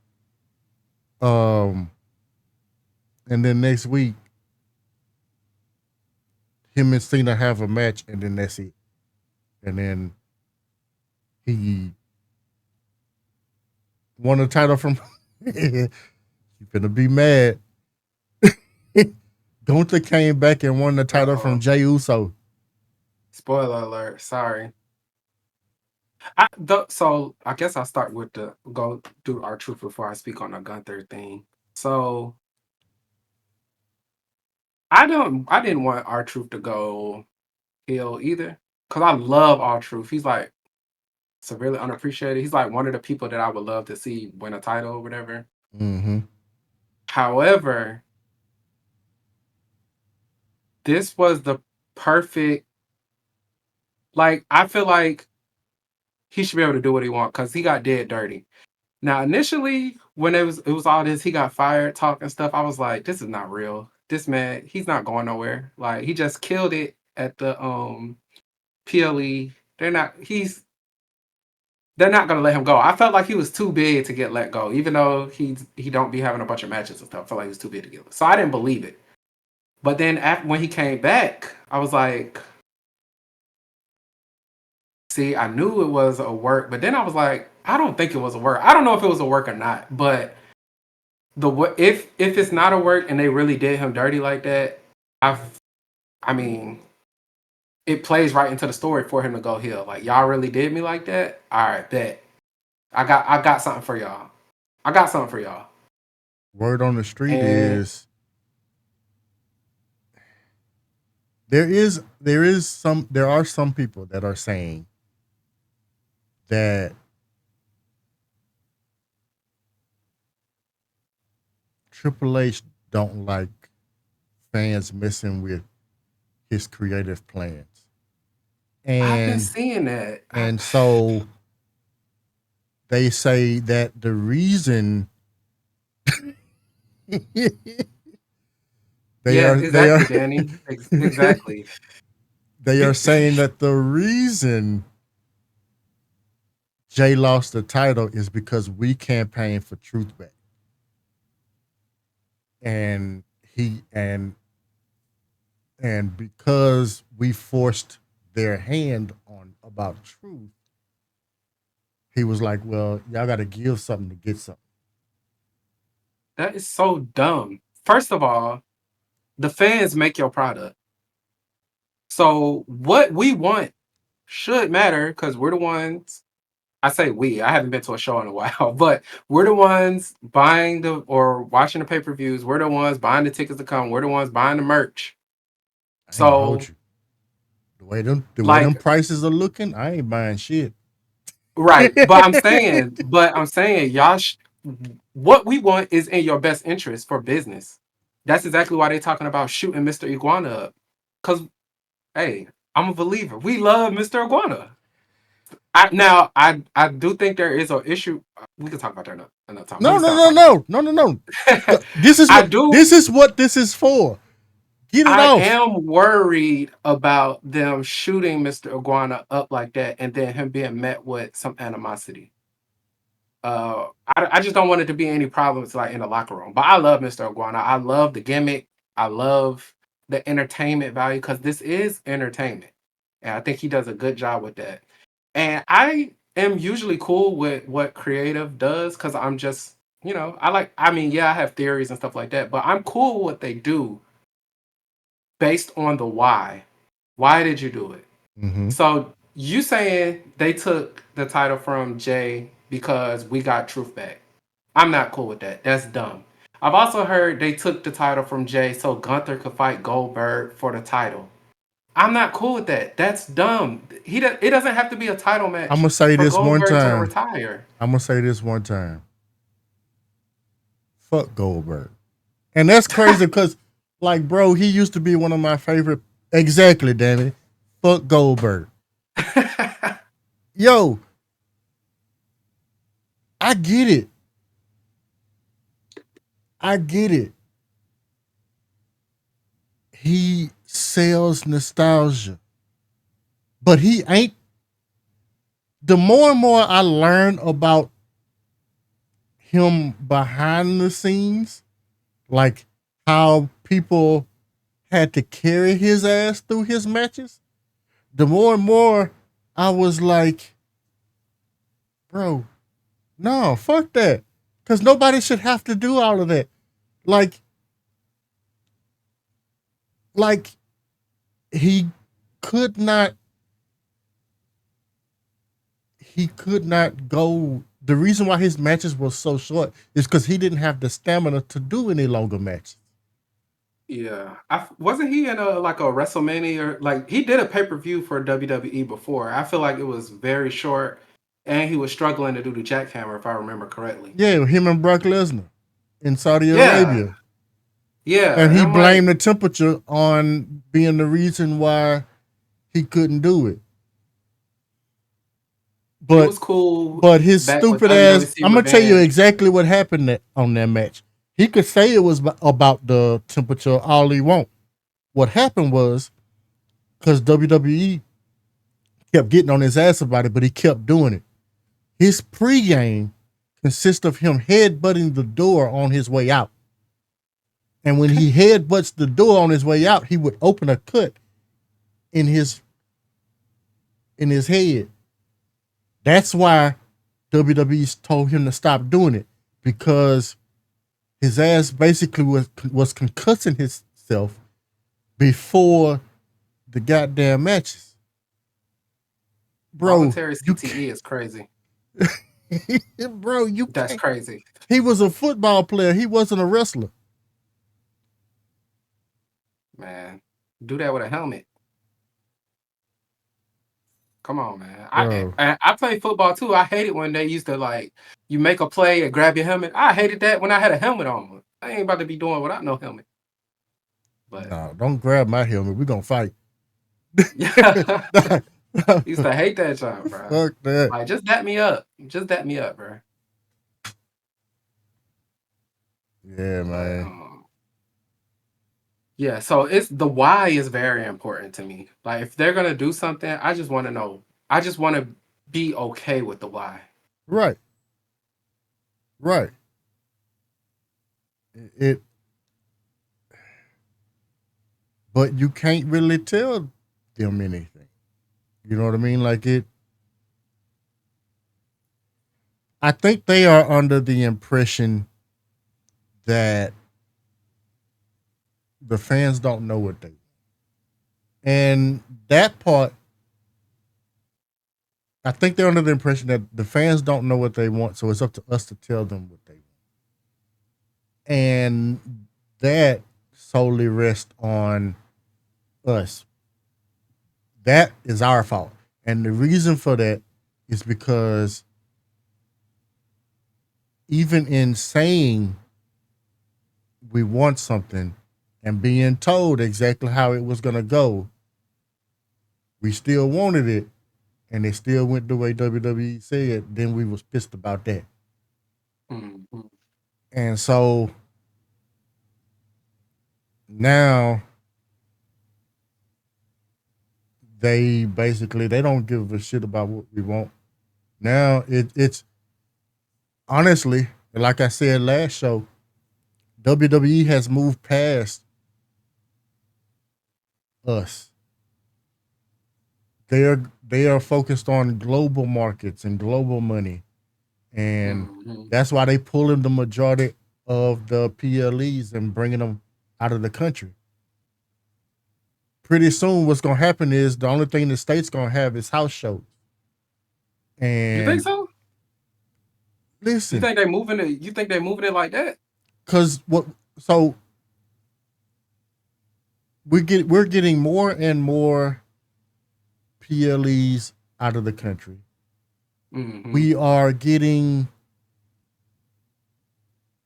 him and Cena have a match, and then that's it. And then he won the title from. You're gonna be mad. Gunther came back and won the title from Jey Uso. Spoiler alert. Sorry. So I guess I'll start with go do R-Truth before I speak on the Gunther thing. So I didn't want R-Truth to go heel either, because I love R-Truth. He's like severely unappreciated. He's like one of the people that I would love to see win a title or whatever. Mm-hmm. However, this was the perfect. Like, I feel like he should be able to do what he wants because he got dead dirty. Now, initially, when it was all this, he got fired, talk and stuff. I was like, this is not real. This man, he's not going nowhere. Like, he just killed it at the PLE. They're not gonna let him go. I felt like he was too big to get let go, even though he don't be having a bunch of matches and stuff. I felt like he was too big to get. So I didn't believe it. But then when he came back, I was like, see, I knew it was a work, but then I was like, I don't think it was a work. I don't know if it was a work or not, but if it's not a work and they really did him dirty like that, I mean, it plays right into the story for him to go heel. Like, y'all really did me like that? All right, bet. I got something for y'all. I got something for y'all. Word on the street is there are some people that are saying that Triple H don't like fans messing with his creative plans. And I've been seeing that. And so they say that the reason Danny. Exactly. They are saying that the reason Jay lost the title is because we campaigned for truth back. And because we forced their hand on about truth, he was like, well, y'all got to give something to get something. That is so dumb. First of all, the fans make your product. So what we want should matter because we're the ones. I say we. I haven't been to a show in a while, but we're the ones buying or watching the pay-per-views. We're the ones buying the tickets to come. We're the ones buying the merch. I ain't gonna So hold you. The way them like prices are looking, I ain't buying shit. right, but I'm saying y'all what we want is in your best interest for business. That's exactly why they're talking about shooting Mr. Iguana up. Cause hey, I'm a believer. We love Mr. Iguana. I do think there is an issue. We can talk about that another time. Let No, me no, stop no, talking about no, no, no, no. This is I what do. this is for. Get it I off. am worried about them shooting Mr. Iguana up like that and then him being met with some animosity. I just don't want it to be any problems like in the locker room. But I love Mr. Iguana. I love the gimmick. I love the entertainment value because this is entertainment. And I think he does a good job with that. And I am usually cool with what creative does because I'm just, I mean, yeah, I have theories and stuff like that, but I'm cool with what they do based on the why. Why did you do it? Mm-hmm. So you saying they took the title from Jay because we got truth back. I'm not cool with that. That's dumb. I've also heard they took the title from Jay so Gunther could fight Goldberg for the title. I'm not cool with that. That's dumb. It doesn't have to be a title I'm match gonna say for this one Goldberg to time. retire. I'm gonna say this one time. Fuck Goldberg. And that's crazy because, like, bro, he used to be one of my favorite. Exactly, damn it. Fuck Goldberg. Yo, I get it. I get it. He sells nostalgia, but he ain't. The more and more I learn about him behind the scenes, like how people had to carry his ass through his matches, the more and more I was like, bro, no, fuck that. Because nobody should have to do all of that. Like, like he could not go. The reason why his matches were so short is because he didn't have the stamina to do any longer matches. Yeah, wasn't he in a WrestleMania or like he did a pay-per-view for WWE before. I feel like it was very short, and he was struggling to do the jackhammer if I remember correctly. Yeah, him and Brock Lesnar in Saudi Yeah, Arabia. yeah, And and he I'm like, blamed the temperature on being the reason why he couldn't do it. it But was cool but his back with stupid ass, WWC I'm gonna tell you Revenge. exactly what happened on that match. He could say it was about the temperature all he want. What happened was because WWE kept getting on his ass about it, but he kept doing it. His pregame consists of him headbutting the door on his way out. And when he headbutts the door on his way out, he would open a cut in his head. That's why WWE told him to stop doing it because his ass basically was concussing himself before the goddamn matches. Bro, Voluntary CTE is crazy. bro, you That's can't. crazy, He was a football player. He wasn't a wrestler. man. Do that with a helmet. Come on, man. Bro, I play football too. I hate it when they used to like you make a play and grab your helmet. I hated that when I had a helmet on. I ain't about to be doing without no helmet. But no, don't grab my helmet. We're gonna fight. yeah, used to hate that job, bro. Fuck that. Like just dap me up. Just dap me up, bro. Yeah, But man. yeah, so it's the why is very important to me. Like if they're gonna do something, I just want to know. I just want to be okay with the why. Right. Right. It but you can't really tell them anything. You know what I mean? Like it I think they are under the impression that the fans don't know what they want. And that part, I think they're under the impression that the fans don't know what they want, so it's up to us to tell them what they want. And that solely rests on us. That is our fault. And the reason for that is because even in saying we want something and being told exactly how it was going to go, we still wanted it, and it still went the way WWE said. Then we was pissed about that. Mm-hmm. And so now they don't give a shit about what we want. Now it's honestly, like I said last show, WWE has moved past us. They are focused on global markets and global money, and that's why they pulling the majority of the PLEs and bringing them out of the country. Pretty soon, what's gonna happen is the only thing the state's gonna have is house shows. And you think so? Listen, you think they're moving it? You think they're moving it like that? Because what? So we're getting more and more PLEs out of the country. Mm-hmm. We are getting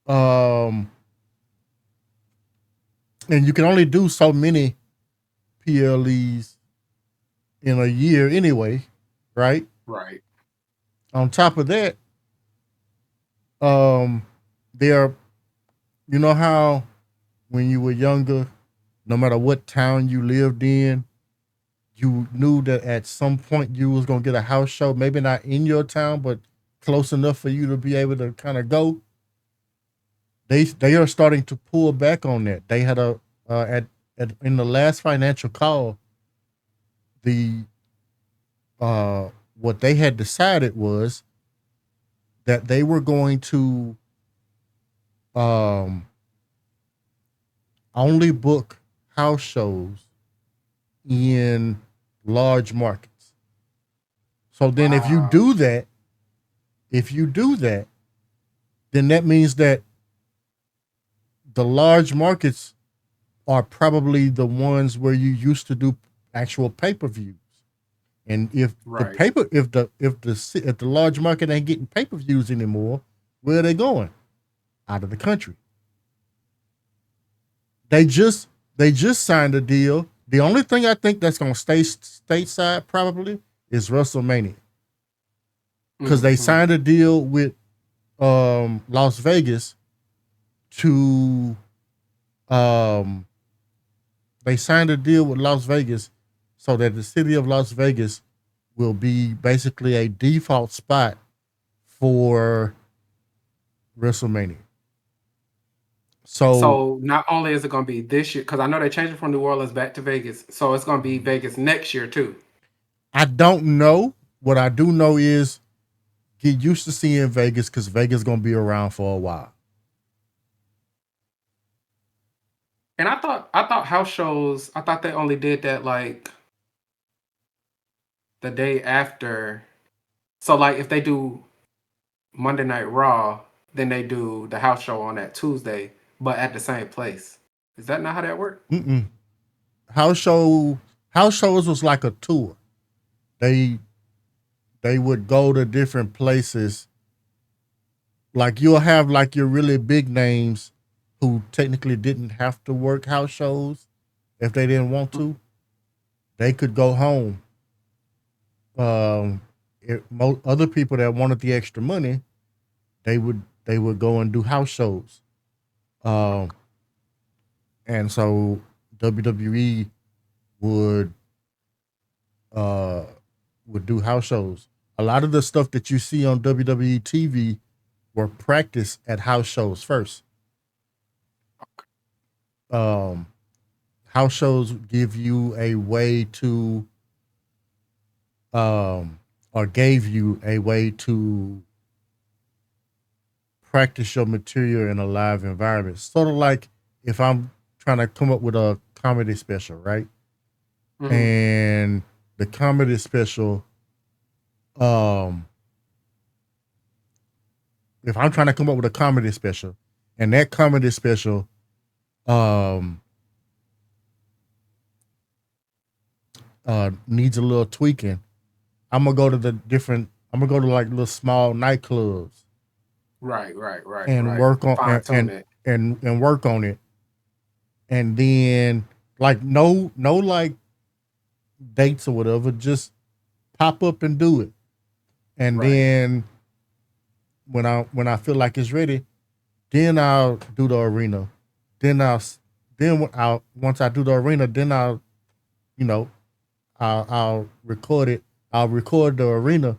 and you can only do so many PLEs in a year anyway, right? Right. On top of that, there, you know how when you were younger, no matter what town you lived in, you knew that at some point you was gonna get a house show, maybe not in your town, but close enough for you to be able to kind of go. They are starting to pull back on that. They had in the last financial call, the what they had decided was that they were going to only book house shows in large markets. So then if you do that, then that means that the large markets are probably the ones where you used to do actual pay-per-views. And if the large market ain't getting pay-per-views anymore, where are they going? Out of the country. They just signed a deal. The only thing I think that's going to stay stateside probably is WrestleMania, because they signed a deal with Las Vegas to they signed a deal with Las Vegas so that the city of Las Vegas will be basically a default spot for WrestleMania. So not only is it going to be this year, because I know they changed it from New Orleans back to Vegas, so it's going to be Vegas next year too. I don't know. What I do know is get used to seeing Vegas, because Vegas is going to be around for a while. And I thought house shows, I thought they only did that like the day after. So like if they do Monday Night Raw, then they do the house show on that Tuesday, but at the same place. Is that not how that worked? House shows was like a tour. They would go to different places. Like you'll have like your really big names who technically didn't have to work house shows if they didn't want to. They could go home. Other people that wanted the extra money, they would go and do house shows. And so WWE would do house shows. A lot of the stuff that you see on WWE TV were practiced at house shows first. House shows give you a way to or gave you a way to practice your material in a live environment. Sort of like if I'm trying to come up with a comedy special, right? and the comedy special. If I'm trying to come up with a comedy special, and that comedy special, needs a little tweaking, I'm gonna go to like little small nightclubs. Right. And work on and work on it. And then like no like dates or whatever, just pop up and do it. And then when I feel like it's ready, then I'll do the arena. Once I do the arena, then I'll record it. I'll record the arena,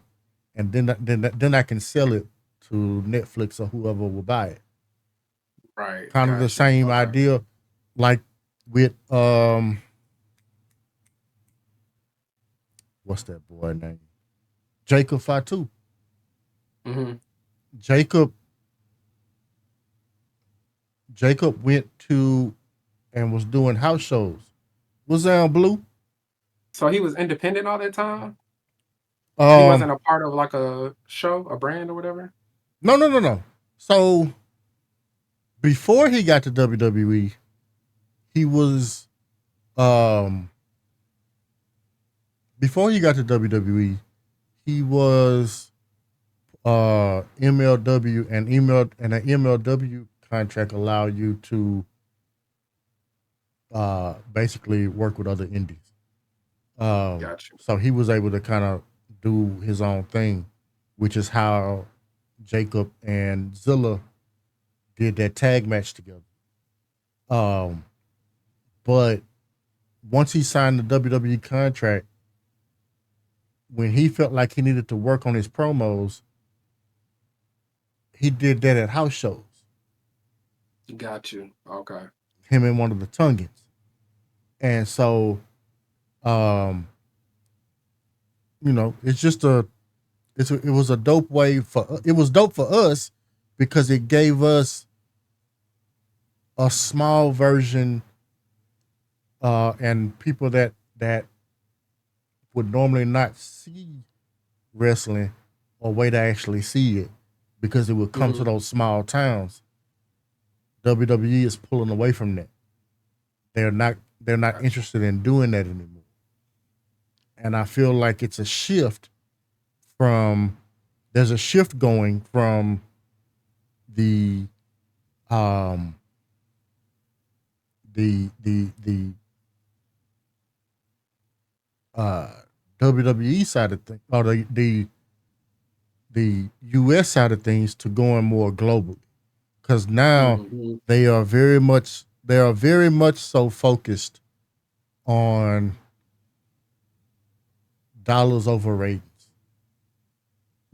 and then I can sell it to Netflix or whoever will buy it. Right. Kind of the same idea, like with what's that boy name? Jacob Fatu. Jacob went to and was doing house shows. Was that on Blue? So he was independent all that time? He wasn't a part of like a show, a brand or whatever? No. So before he got to WWE, he was MLW and an MLW contract allow you to basically work with other indies. Gotcha. So he was able to kind of do his own thing, which is how Jacob and Zilla did that tag match together. But once he signed the WWE contract, when he felt like he needed to work on his promos, he did that at house shows. Got you. Okay. Him and one of the Tungans. And so, it's just it was a dope way it was dope for us because it gave us a small version, and people that would normally not see wrestling a way to actually see it because it would come to those small towns. WWE is pulling away from that. They're not interested in doing that anymore. And I feel like it's a shift there's a shift going from the WWE side of things, or the US side of things, to going more globally, because now they are very much so focused on dollars over ratings.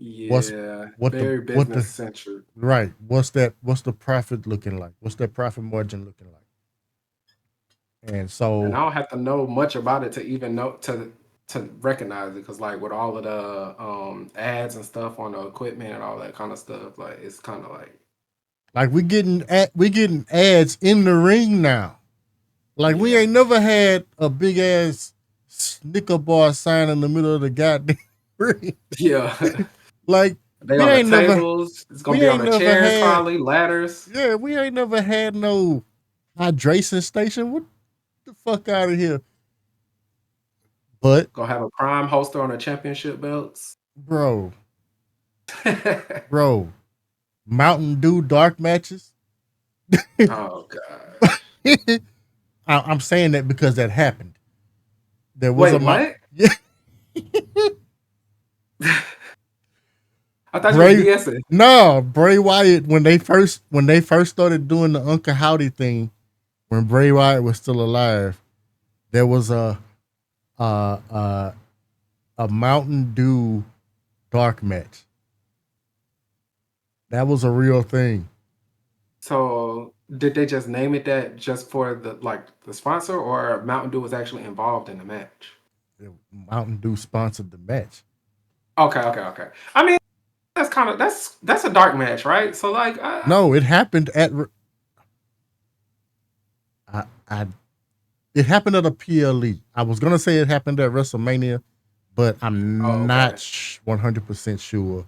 Yeah, very business centered. Right. What's the profit looking like? What's that profit margin looking like? And so, and I don't have to know much about it to even know to recognize it, because like with all of the ads and stuff on the equipment and all that kind of stuff, like it's kind of like we getting ads in the ring now. Like we ain't never had a big ass Snicker bar sign in the middle of the goddamn ring. Yeah. Like they on the tables. It's gonna be on the chairs, probably ladders. Yeah, we ain't never had no hydration station. What the fuck out of here? But gonna have a prime holster on the championship belts, bro. Mountain Dew dark matches. Oh god. I'm saying that because that happened. There was what? Yeah. I thought you were BSing. No, Bray Wyatt, when they first started doing the Uncle Howdy thing, when Bray Wyatt was still alive, there was a Mountain Dew dark match. That was a real thing. So did they just name it that just for the sponsor, or Mountain Dew was actually involved in the match? Mountain Dew sponsored the match. Okay. I mean, that's a dark match, right? So no, it happened at It happened at a PLE. I was gonna say it happened at WrestleMania, but I'm not 100% sure.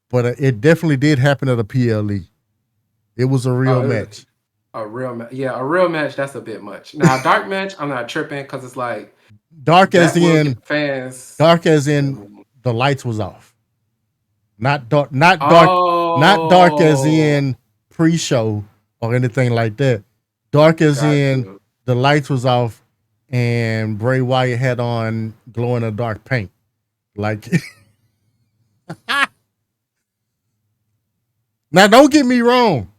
But it definitely did happen at a PLE. It was a real match. A real match. Yeah, a real match, that's a bit much. Now, a dark match, I'm not tripping because it's like Dark as that will in get fans. dark as in the lights was off. Not dark, not as in pre-show or anything like that. Dark as in the lights was off and Bray Wyatt had on glow in the dark paint. Like now don't get me wrong.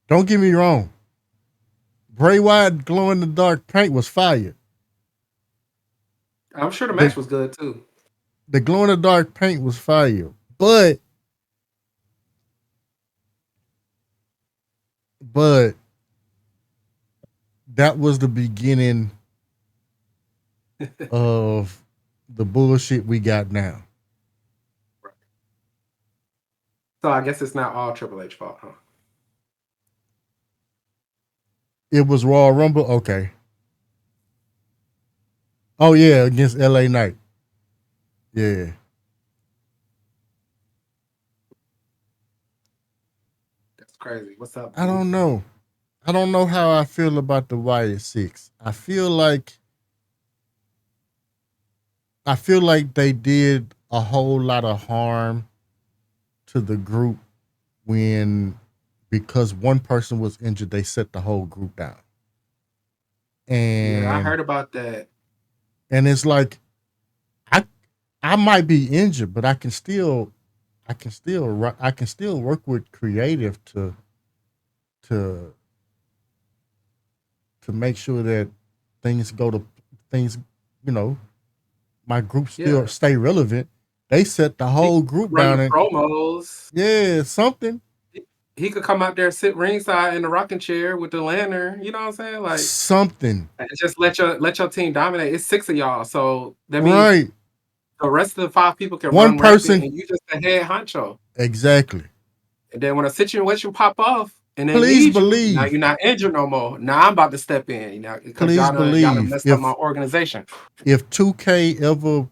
Don't get me wrong. Bray Wyatt glow in the dark paint was fire. I'm sure the match was good too. The glow in the dark paint was fire. But that was the beginning of the bullshit we got now. So I guess it's not all Triple H fault, huh? It was Royal Rumble? Okay. Oh, yeah, against LA Knight. Yeah. That's crazy. What's up? I don't know. I don't know how I feel about the Wyatt Six. I feel like they did a whole lot of harm to the group because one person was injured, they set the whole group down. And yeah, I heard about that. And it's like I might be injured, but I can still work with creative to make sure that things, my group still stay relevant. They set the whole group down and promos. Yeah, something. He could come out there, sit ringside in the rocking chair with the lantern. You know what I'm saying? Like something. And just let your team dominate. It's 6 of y'all, so that means the rest of the 5 people can one run person, and you just the head honcho. Exactly. And then when a situation pop off, and then please believe now you're not injured no more. Now I'm about to step in, because y'all done messed up my organization. If 2K ever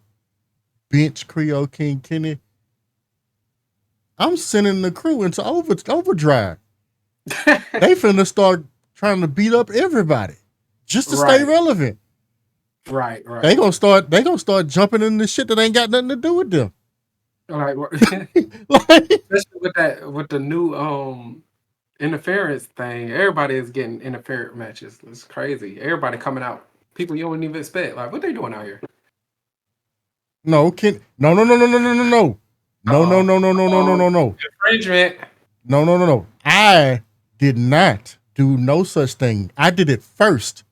bench Creole King Kenny, I'm sending the crew into overdrive. They finna start trying to beat up everybody just to stay relevant. Right. They gonna start jumping into shit that ain't got nothing to do with them. All right. Especially with the new interference thing, everybody is getting interference matches. It's crazy. Everybody coming out. People you don't even expect. Like, what they doing out here? No. Infringement. No. I did not do no such thing. I did it first.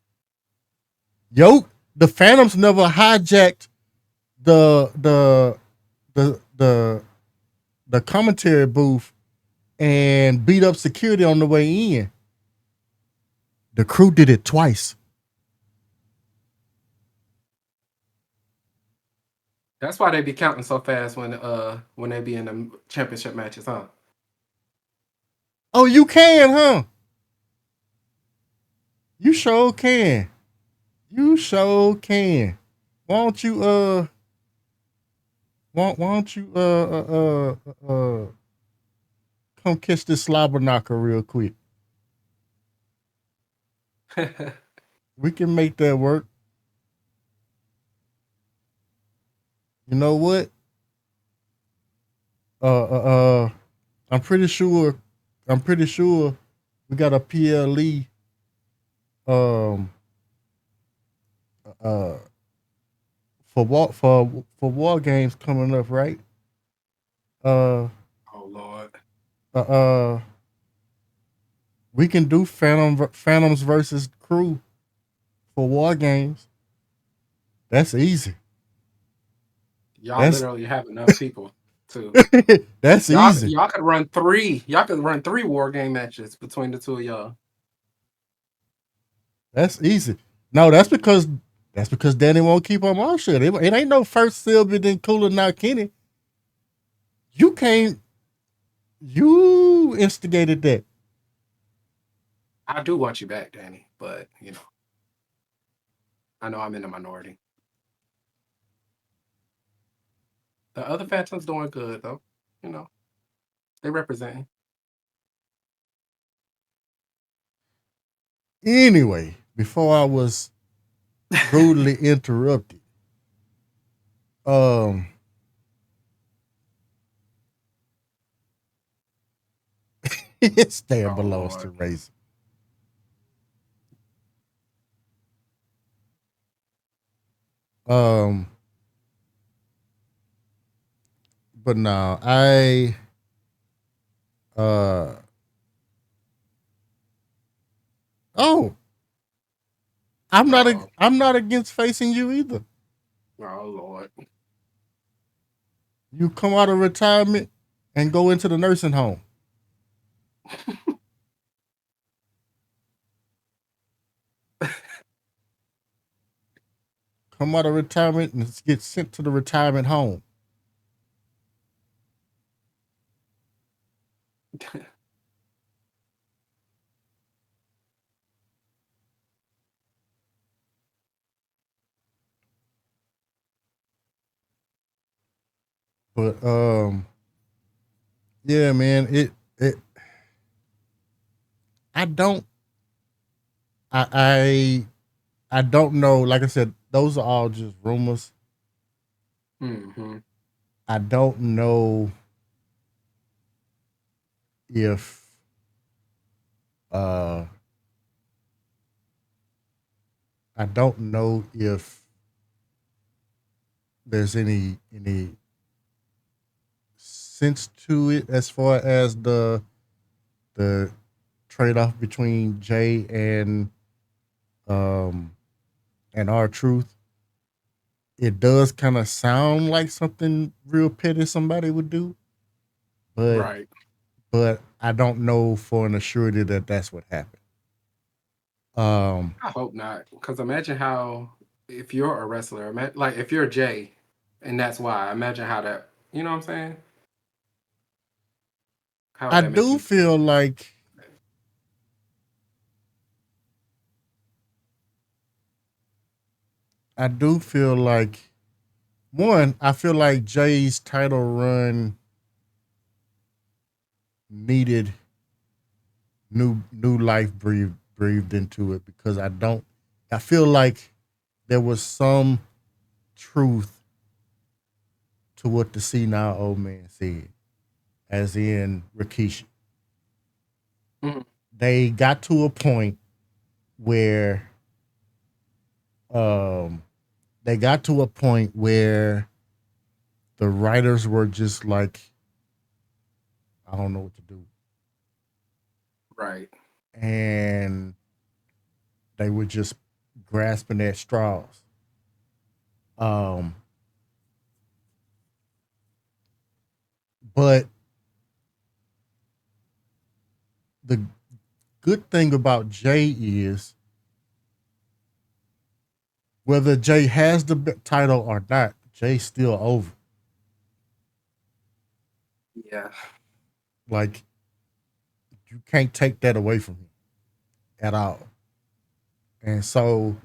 The Phantoms never hijacked the commentary booth and beat up security on the way in. The crew did it twice. That's why they be counting so fast when they be in the championship matches, huh? Oh, you can, huh? You sure can. Why don't you come catch this slobber knocker real quick? We can make that work. You know what? I'm pretty sure we got a PLE for war games coming up, right? Oh Lord. We can do Phantoms versus Crew for war games. That's easy. Y'all literally have enough people too. That's easy. Y'all could run 3. Y'all could run 3 war game matches between the 2 of y'all. That's easy. No, that's because Danny won't keep on my shit. It ain't no first Sylvia then Cooler now Kenny. You instigated that. I do want you back, Danny, but I know I'm in the minority. The other Phantoms doing good though. You know, they representing. Anyway, before I was rudely interrupted, stand belongs to Razor. But now I'm not against facing you either. Oh Lord. You come out of retirement and go into the nursing home. Come out of retirement and get sent to the retirement home. But yeah, man, it I don't I don't know. Like I said, those are all just rumors. Mm-hmm. I don't know if I don't know if there's any sense to it as far as the trade off between Jay and R-Truth. It does kind of sound like something real petty somebody would do, but I don't know for an assurity that that's what happened. I hope not, because imagine how if you're a wrestler, like if you're Jay, and that's why. Imagine how that. You know what I'm saying? How I that make do you feel like one, I feel like Jay's title run needed new life breathed into it, because I feel like there was some truth to what the senile old man said, as in Rikishi. Mhm. They got to a point where the writers were just like, I don't know what to do. Right. And they were just grasping at straws. But the good thing about Jay is, whether Jay has the title or not, Jay's still over. Yeah. Like, you can't take that away from him at all. And so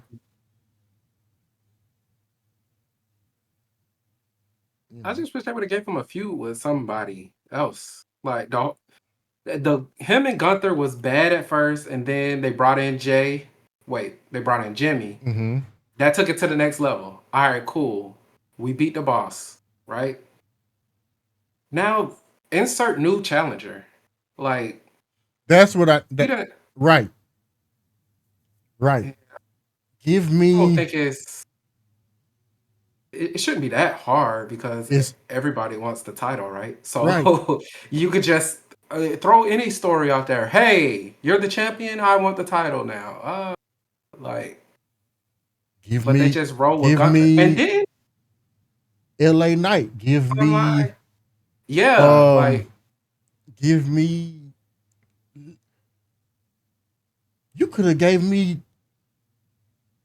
I just wish they would have gave him a feud with somebody else. Like the him and Gunther was bad at first, and then they brought in Jay. Wait, they brought in Jimmy. mm-hmm. That took it to the next level. All right, cool. We beat the boss, right? Now insert new challenger. Like That's what right. Yeah. Give I don't me think it shouldn't be that hard because everybody wants the title, right? So Right. you could just throw any story out there. Hey, you're the champion. I want the title now. But they just roll with Gunther, and then LA Knight. Give I'm me like, yeah, like give me. You could have gave me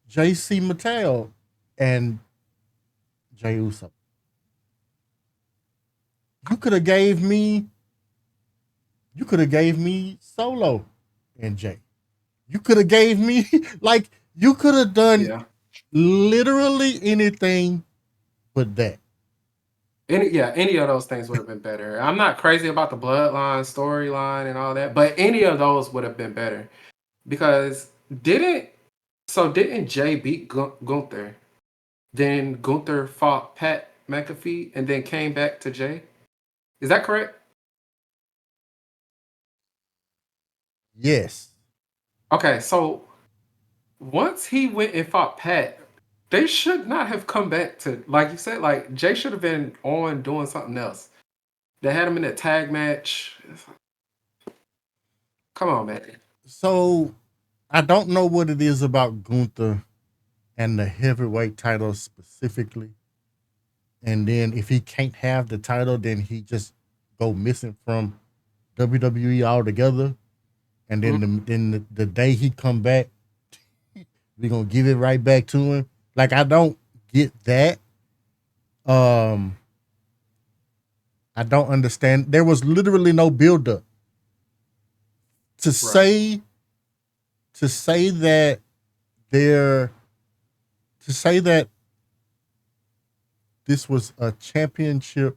JC Mattel and Jey Uso. You could have gave me Solo and Jay. You could have gave me like you could have done literally anything but that. Any of those things would have been better. I'm not crazy about the bloodline storyline and all that, but any of those would have been better because didn't Jay beat Gunther? Then Gunther fought Pat McAfee and then came back to Jay. Is that correct? Yes. Okay, so once he went and fought Pat, they should not have come back to, like you said, like Jay should have been on doing something else. They had him in a tag match. Come on, man. So I don't know what it is about Gunther and the heavyweight title specifically. And then if he can't have the title, then he just go missing from WWE altogether. And then the day he come back, we're gonna give it right back to him. Like I don't get that. I don't understand. There was literally no build up to say that this was a championship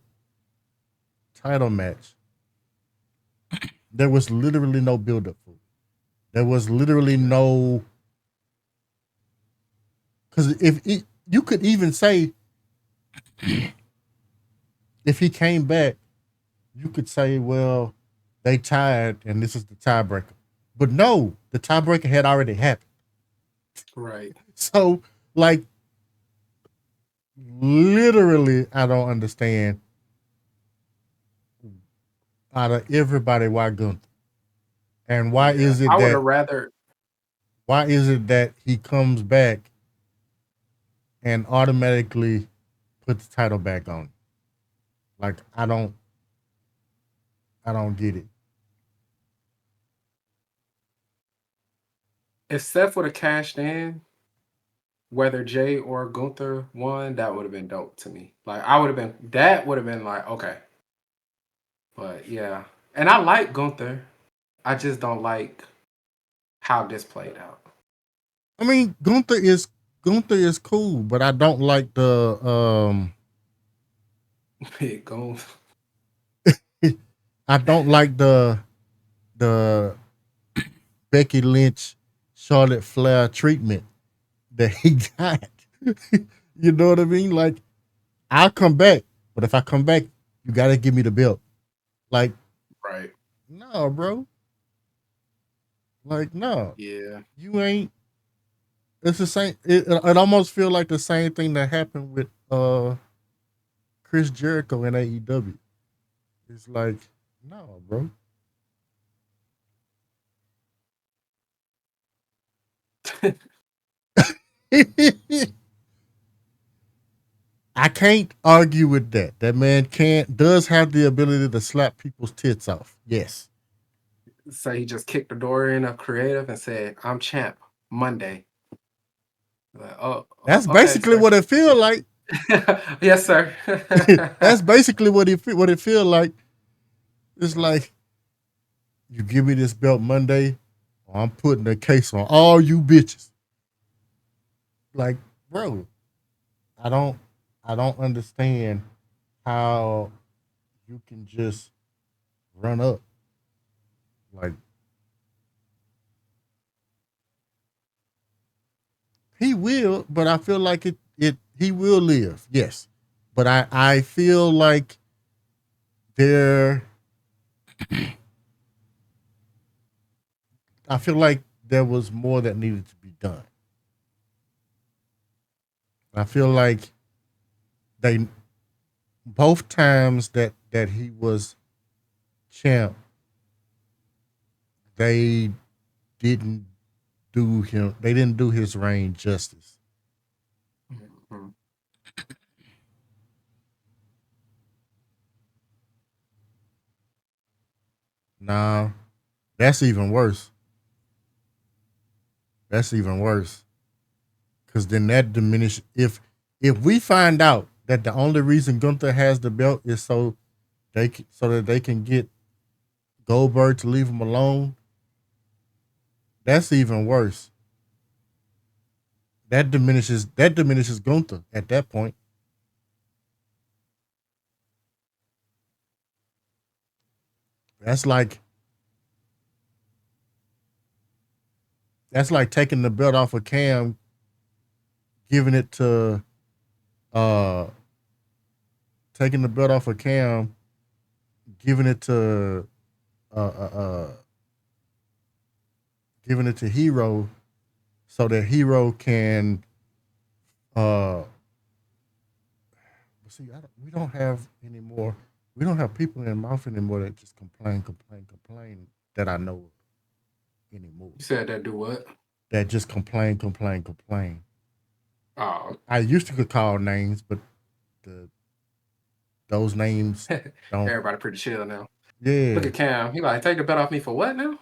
title match. There was literally no build up for it. There was literally no, because you could even say if he came back, you could say, well, they tied and this is the tiebreaker. But no, the tiebreaker had already happened. Right. So, like, literally, I don't understand out of everybody why Gunther. And why is it I would that have rather why is it that he comes back and automatically put the title back on? Like I don't get it. if Seth would have cashed in, whether Jay or Gunther won, that would have been dope to me. Like that would have been like, okay. But yeah. And I like Gunther. I just don't like how this played out. I mean, Gunther is cool, but I don't like the Big goals. I don't like the Becky Lynch, Charlotte Flair treatment that he got. You know what I mean? Like, I'll come back, but if I come back, you gotta give me the belt. Like, Right. no, bro. Like, no. Yeah. You ain't. It's the same. It almost feel like the same thing that happened with Chris Jericho in AEW. It's like, no, bro. I can't argue with that. That man does have the ability to slap people's tits off. Yes. So he just kicked the door in of creative and said, I'm champ Monday. Like, That's okay, basically sir. what it feel like. Yes, sir. That's basically what it feel like. It's like, you give me this belt Monday, or I'm putting a case on all you bitches. Like, bro, I don't understand how you can just run up. Like, he will, but I feel like he will live, yes. But I feel like I feel like there was more that needed to be done. I feel like they both times that he was champ, they didn't they didn't do his reign justice. Mm-hmm. Nah, that's even worse. That's even worse. Cause then that diminishes if we find out that the only reason Gunther has the belt is so that they can get Goldberg to leave him alone. That's even worse. that diminishes Gunther at that point. That's like taking the belt off of Cam, giving it to uh taking the belt off of Cam, giving it to uh uh, uh giving it to Hero so that Hero can see we don't have anymore. We don't have people in the mouth anymore that just complain that I know of anymore. You said that do what? That just complain. Oh, I used to could call names, but those names don't. everybody pretty chill now. Yeah. Look at Cam. He like, take the bet off me for what now?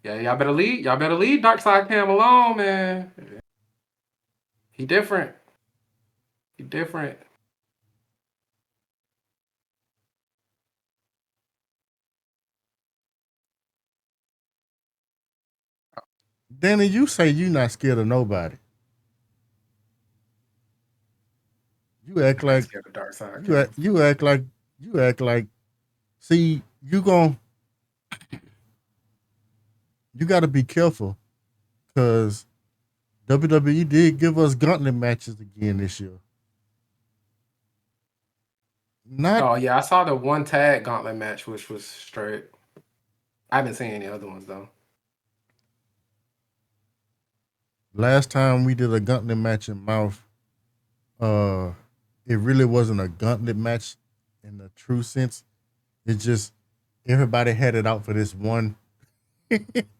Yeah, y'all better leave. Y'all better leave Dark Side Cam alone, man. He different. He different. Danny, you say you not scared of nobody. You act like Scared of Dark Side. you act like. See, you got to be careful because WWE did give us gauntlet matches again this year. Oh yeah, I saw the one tag gauntlet match, which was straight. I haven't seen any other ones though. Last time we did a gauntlet match in Mouth, it really wasn't a gauntlet match in the true sense. It just everybody had it out for this one,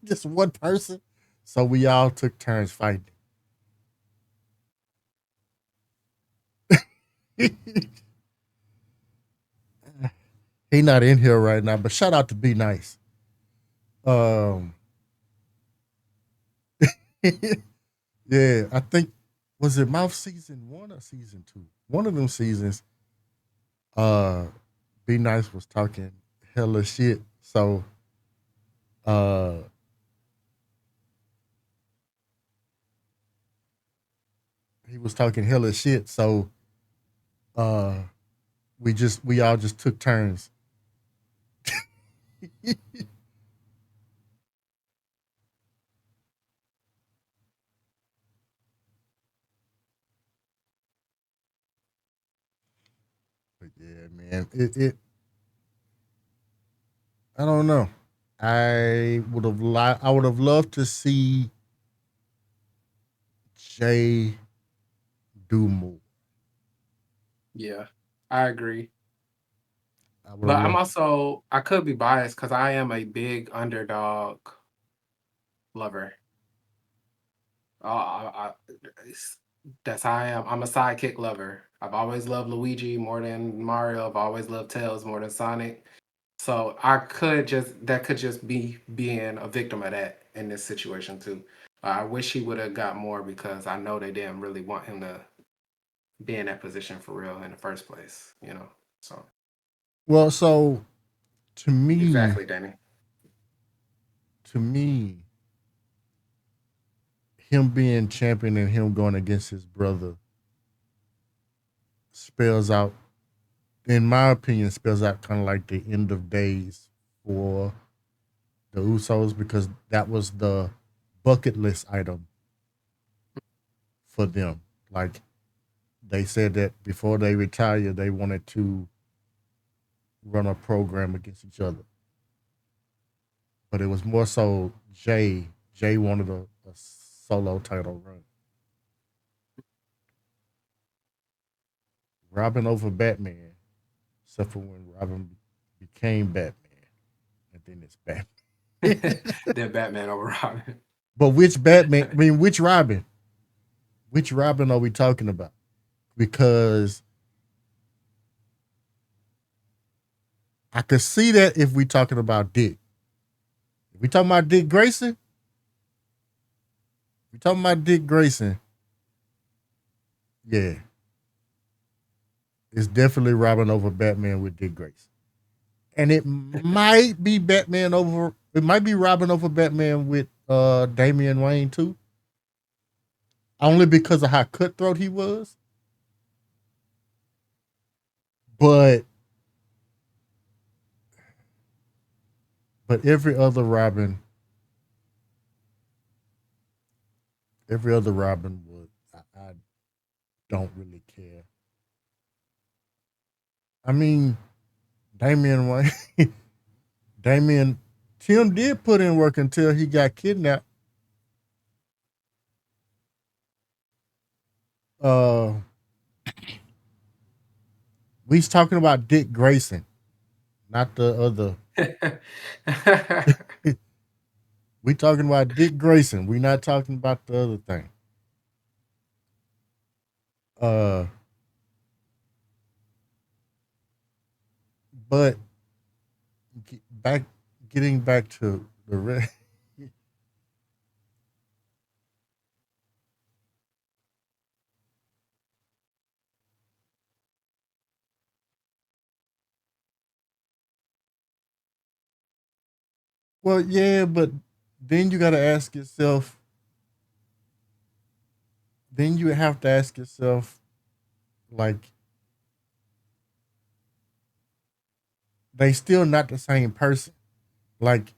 just one person. So we all took turns fighting. He not in here right now, but shout out to Be Nice. Yeah, I think was it Mouth season 1 or season 2? One of them seasons. Be Nice was talking hella shit. So he was talking hella shit. So we all just took turns. But yeah, man, it I don't know. I would have loved to see Jay do more. Yeah, I agree. But I could be biased because I am a big underdog lover. That's how I am. I'm a sidekick lover. I've always loved Luigi more than Mario. I've always loved Tails more than Sonic. So that could just be being a victim of that in this situation too. I wish he would have got more because I know they didn't really want him to be in that position for real in the first place. So to me, exactly, Danny. To me, him being champion and him going against his brother spells out, in my opinion, spells out kind of like the end of days for the Usos because that was the bucket list item for them. Like they said that before they retire, they wanted to run a program against each other. But it was more so Jay. Jay wanted a solo title run. Robin over Batman, except for when Robin became Batman, and then it's Batman. Then Batman over Robin. But which Batman? I mean, which Robin? Which Robin are we talking about? Because I could see that if we talking about Dick. If we talking about Dick Grayson, yeah. It's definitely Robin over Batman with Dick Grayson. And it might be Robin over Batman with Damian Wayne too. only because of how cutthroat he was. But every other Robin would I don't really care. I mean, Damian Wayne, Damian Tim did put in work until he got kidnapped. We's talking about Dick Grayson, not the other. We talking about Dick Grayson. We not talking about the other thing. But getting back to the rest. Well, yeah, but then you got to ask yourself. Then you have to ask yourself, like, they still not the same person. Like,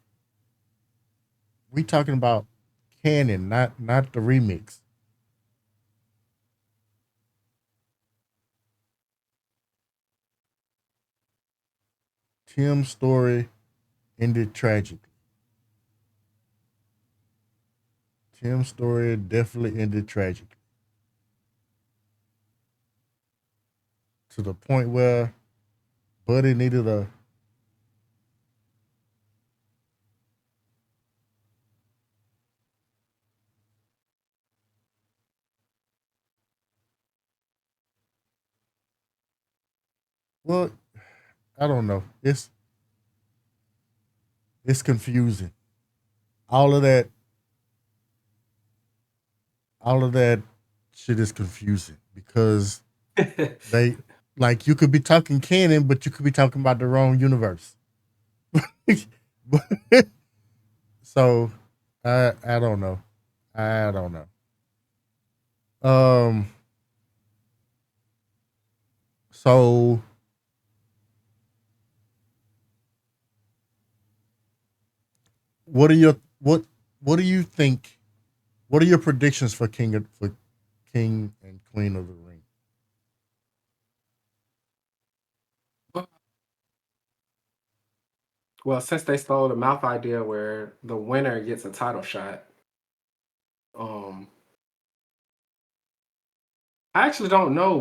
we talking about canon, not the remix. Tim's story ended tragically. Tim's story definitely ended tragically. To the point where Buddy needed a. Well, I don't know. It's confusing. All of that, all of that shit is confusing because they like you could be talking canon, but you could be talking about the wrong universe. So I don't know. I don't know. Um. So what are your what do you think? What are your predictions for King and Queen of the Ring? Well, since they stole the mouth idea where the winner gets a title shot, um, I actually don't know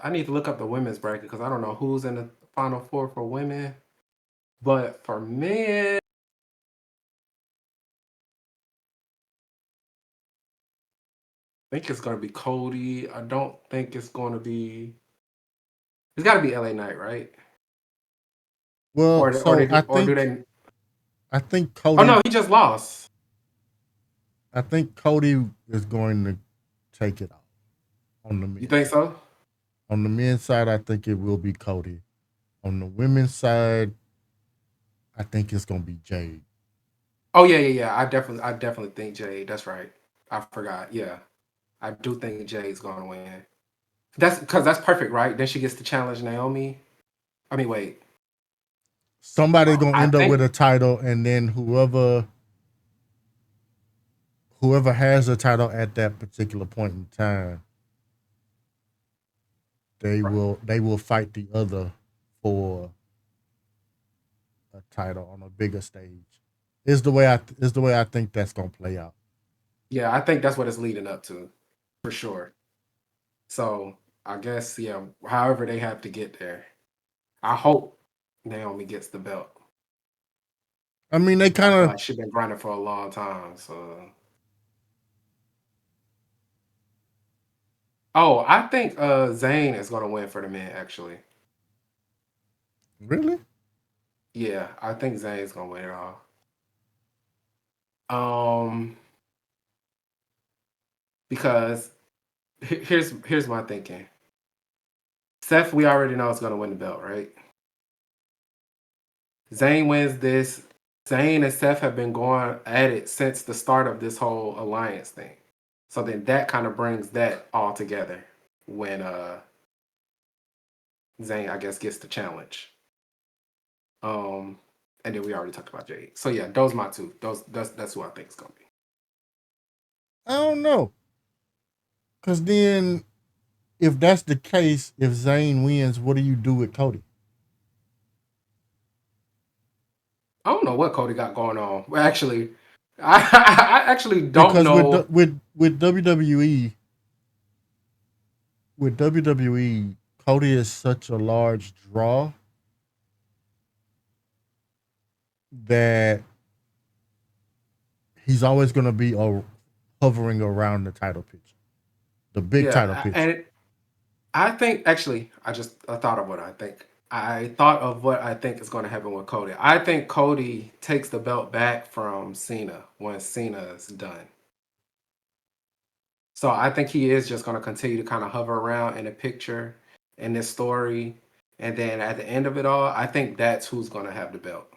I need to look up the women's bracket because I don't know who's in the final four for women. But for men, I think it's going to be Cody. I don't think it's going to be. It's got to be LA Knight, right? Well, so Or do they? I think Oh Cody no, he just lost. I think Cody is going to take it off on the You men's think side. so? On the men's side, I think it will be Cody. On the women's side, I think it's gonna be Jade. Oh yeah. I definitely think Jade. That's right. I forgot. Yeah, I do think Jade's going to win. That's because that's perfect, right? Then she gets to challenge Naomi. I mean, wait. Somebody's gonna I end up with think a title, and then whoever has the title at that particular point in time, they will fight the other for a title on a bigger stage. Is the way I think that's gonna play out. yeah, I think that's what it's leading up to, for sure. So I guess yeah, however they have to get there. I hope Naomi gets the belt. I mean, they I kind feel of like she's been grinding for a long time. So I think Zayn is gonna win for the men actually. really. Yeah, I think Zayn's gonna win it all. Um because here's my thinking. Seth, we already know is gonna win the belt, right? Zayn wins this. Zayn and Seth have been going at it since the start of this whole alliance thing. So then that kind of brings that all together when Zayn, I guess, gets the challenge. And then we already talked about Jade. So yeah, those my two. That's who I think it's gonna be. I don't know. Cause then if that's the case, if Zayn wins, what do you do with Cody? I don't know what Cody got going on. Well, actually, I actually don't know. With WWE, Cody is such a large draw that he's always going to be hovering around the title picture, the big title picture. And I think actually, I thought of what I think. I thought of what I think is going to happen with Cody. I think Cody takes the belt back from Cena when Cena's done. So I think he is just going to continue to kind of hover around in the picture in this story. And then at the end of it all, I think that's who's going to have the belt.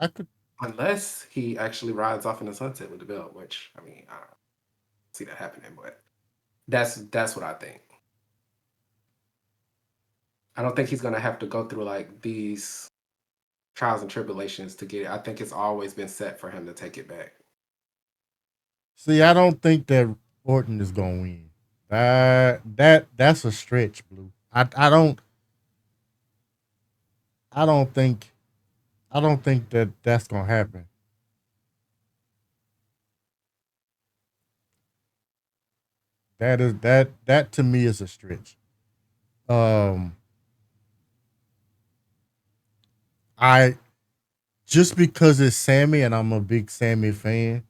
I could, unless he actually rides off in the sunset with the belt, which I mean, I don't see that happening, but that's what I think. I don't think he's going to have to go through like these trials and tribulations to get it. I think it's always been set for him to take it back. See, I don't think that Orton is going to win. That's a stretch, Blue. I don't think that that's going to happen. That to me is a stretch. I just because it's Sammy and I'm a big Sammy fan,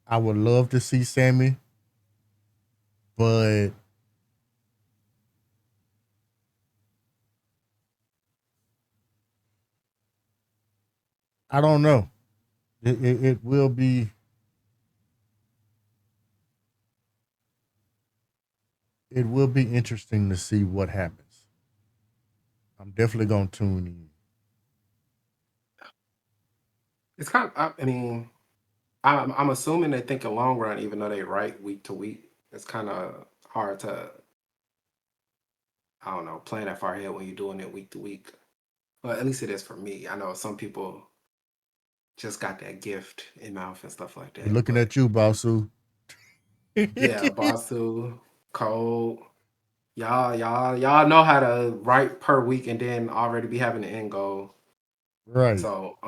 I would love to see Sammy, but I don't know. It will be. It will be interesting to see what happens. I'm definitely gonna tune in. It's kind of, I mean, I'm assuming they think a long run, even though they write week to week. It's kind of hard to, I don't know, plan that far ahead when you're doing it week to week. Well, at least it is for me. I know some people just got that gift in mouth and stuff like that. We're looking at you, Basu. Yeah, Basu, Cole. Y'all know how to write per week and then already be having the end goal. Right. So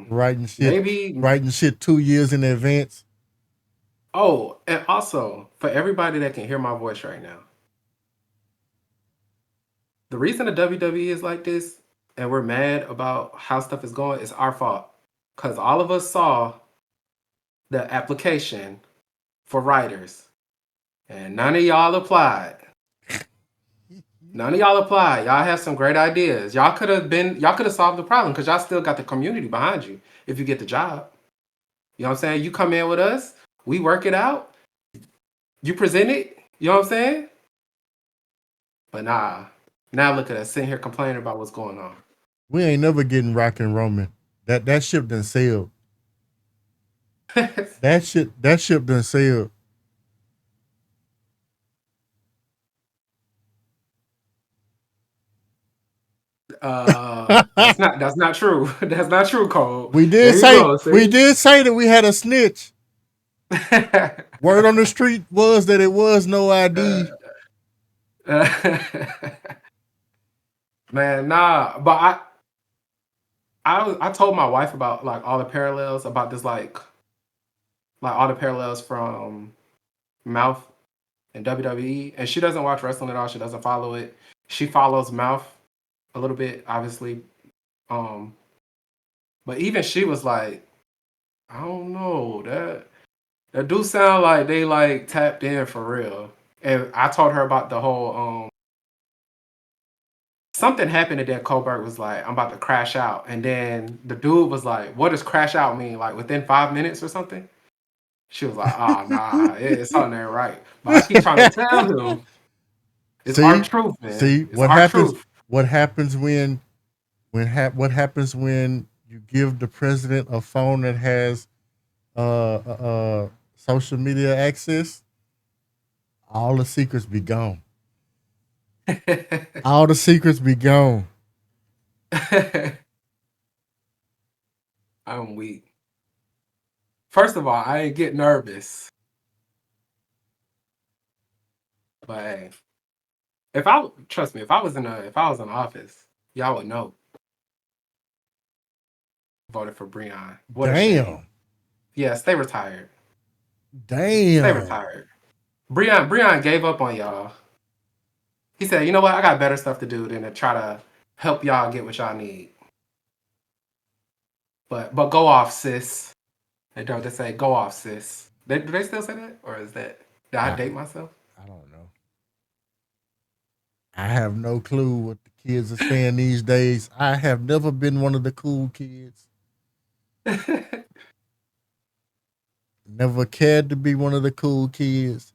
writing shit 2 years in advance. Oh, and also for everybody that can hear my voice right now, the reason the WWE is like this and we're mad about how stuff is going is our fault. Because all of us saw the application for writers and none of y'all applied. None of y'all applied. Y'all have some great ideas. Y'all could have solved the problem because y'all still got the community behind you if you get the job. You know what I'm saying? You come in with us, we work it out, you present it, you know what I'm saying? But nah, now look at us sitting here complaining about what's going on. We ain't never getting Rock and Roman. That ship done sailed. that ship done sailed. That's not true. That's not true, Cole. We did say that we had a snitch. Word on the street was that it was NoID. Man, nah. But I told my wife about like all the parallels about this like all the parallels from Mouth and WWE, and she doesn't watch wrestling at all. She doesn't follow it. She follows Mouth a little bit, obviously. But even she was like, I don't know, that do sound like they like tapped in for real. And I told her about the whole something happened and then Colbert was like, I'm about to crash out. And then the dude was like, what does crash out mean? Like within 5 minutes or something? She was like, oh nah, it's on there right. But I keep trying to tell him it's our truth, man. See it's what our happens truth. what happens when what happens when you give the president a phone that has social media access, all the secrets be gone. All the secrets be gone. I'm weak. First of all, I ain't get nervous. But hey, if I trust me, if I was in office, y'all would know. Voted for Breon. What a shame. Damn. Yes, they retired. Damn. They retired. Breon gave up on y'all. He said, "You know what? I got better stuff to do than to try to help y'all get what y'all need." But go off, sis. They don't just say go off, sis. Do they still say that, or is that did I date myself? I don't know. I have no clue what the kids are saying these days. I have never been one of the cool kids. Never cared to be one of the cool kids.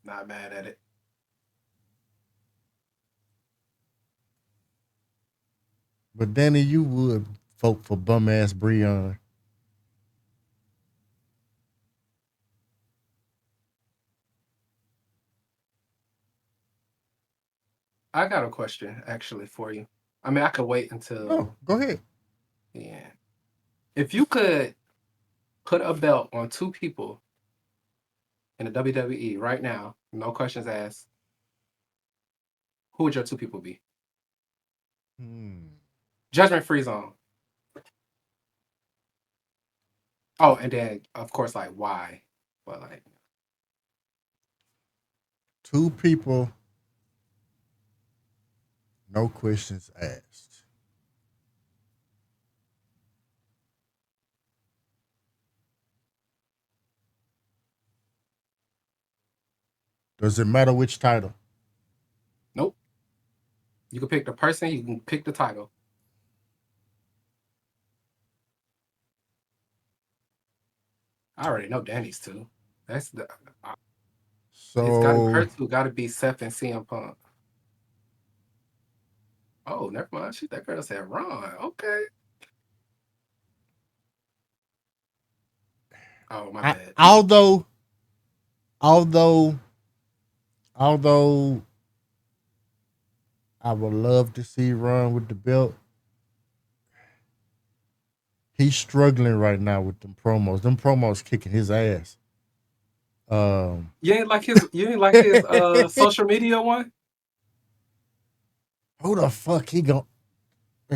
Not mad at it. But Danny, you would vote for bum ass Breon. I got a question actually for you. I mean, I could wait until. Oh, go ahead. Yeah. If you could put a belt on two people in the WWE right now, no questions asked, who would your two people be? Judgment free zone. Oh, and then of course, like why? But like two people, no questions asked. Does it matter which title? Nope. You can pick the person, you can pick the title. I already know Danny's too. That's the it's got So her two got to be Seth and CM Punk. Oh, never mind. That girl said Ron. Okay. Oh, my bad. although I would love to see Ron with the belt, he's struggling right now with them promos. Them promos kicking his ass. You ain't like his social media one? Who the fuck he gonna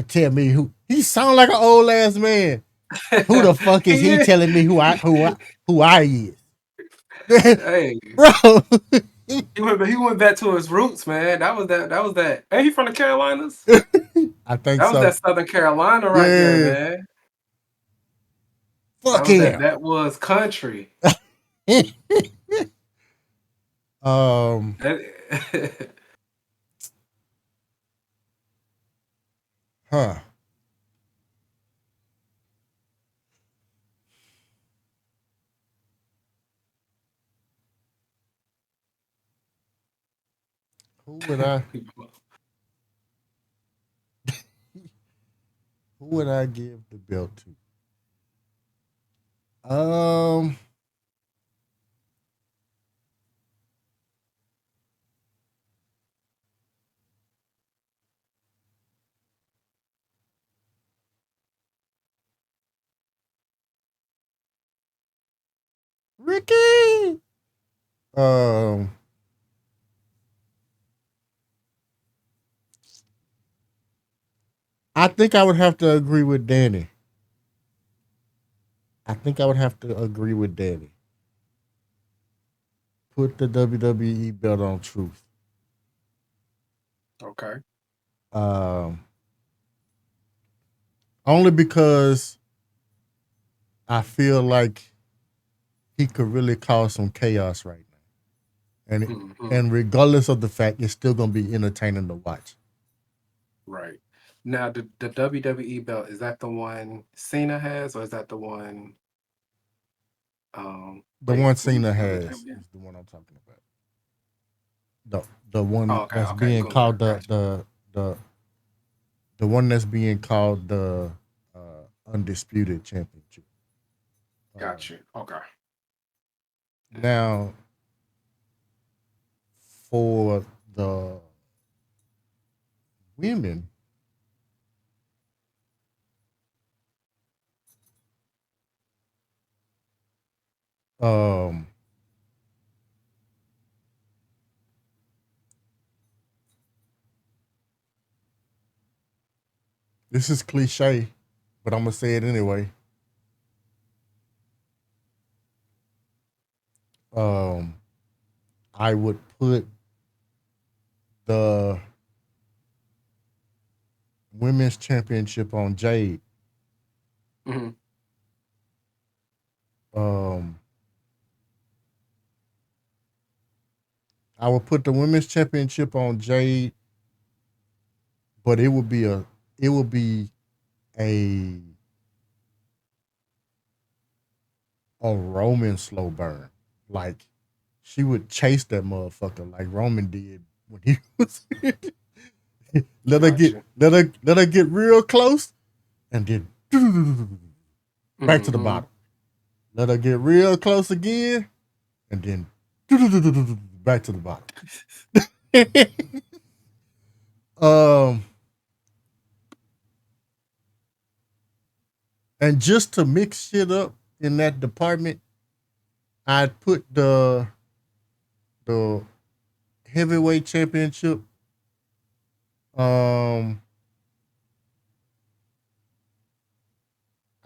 tell me who he sound like an old ass man? Who the fuck is he telling me who I is? Hey, bro. he went back to his roots, man. That was that. Ain't he from the Carolinas? I think that so. was that Southern Carolina right there, man. Fuck him. That was country. Huh. Who would I give the belt to? Ricky. I think I would have to agree with Danny. Put the WWE belt on Truth. Okay. Only because I feel like he could really cause some chaos right now. And regardless of the fact, it's still gonna be entertaining to watch. Right. Now the WWE belt, is that the one Cena has, or is that the one the one Cena has is the one I'm talking about. The one that's being called the one that's being called the undisputed championship. Got you. Okay. Now, for the women, this is cliche, but I'm gonna say it anyway. I would put the women's championship on Jade. Mm-hmm. I would put the women's championship on Jade, but it would be a Roman slow burn. Like she would chase that motherfucker like Roman did when he was let her get real close and then back to the bottom. Let her get real close again and then back to the bottom. And just to mix shit up in that department, I'd put the heavyweight championship. I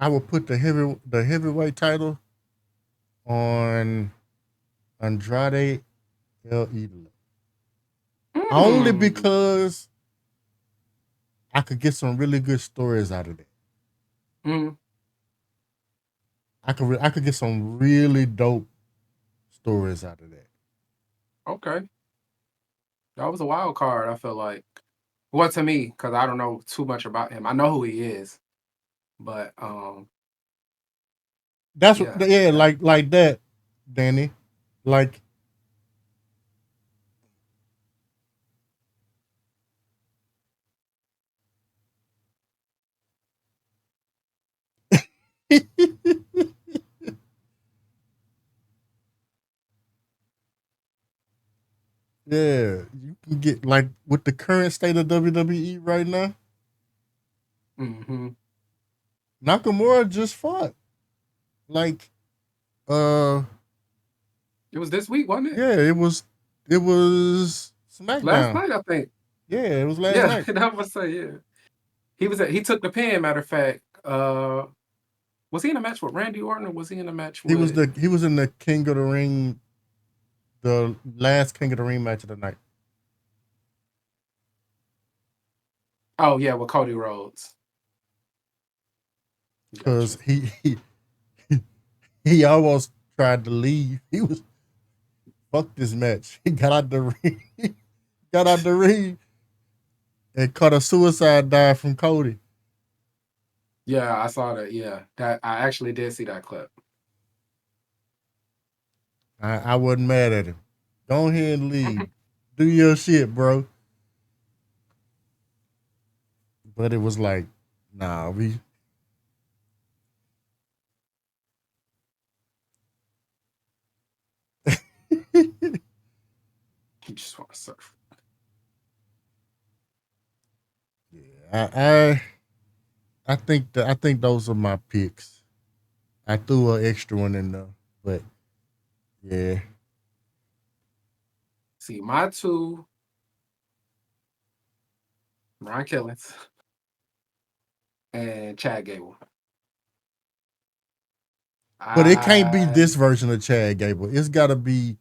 would put the heavyweight title on Andrade El Idolo. Only because I could get some really good stories out of that. I could get some really dope stories out of that. Okay. That was a wild card, I feel like. Well, to me, because I don't know too much about him. I know who he is, but that's like that, Danny. Like yeah, you can get like with the current state of WWE right now. Nakamura just fought. Like it was this week, wasn't it? Yeah, it was SmackDown. Last night, I think. Yeah, it was last night. Yeah, I was say, yeah. He took the pin, matter of fact. Was he in a match with Randy Orton or was he in a match with He was in the King of the Ring, the last King of the Ring match of the night. Oh yeah, with Cody Rhodes. Because he almost tried to leave. He was fuck this match. He got out the ring, and caught a suicide dive from Cody. Yeah, I saw that. Yeah, that I actually did see that clip. I wasn't mad at him. Go ahead and leave. Do your shit, bro. But it was like, nah, we. You just want to surf. Yeah, I think those are my picks. I threw an extra one in there, but yeah. See, my two, Ron Killings and Chad Gable. But it can't be this version of Chad Gable. It's gotta be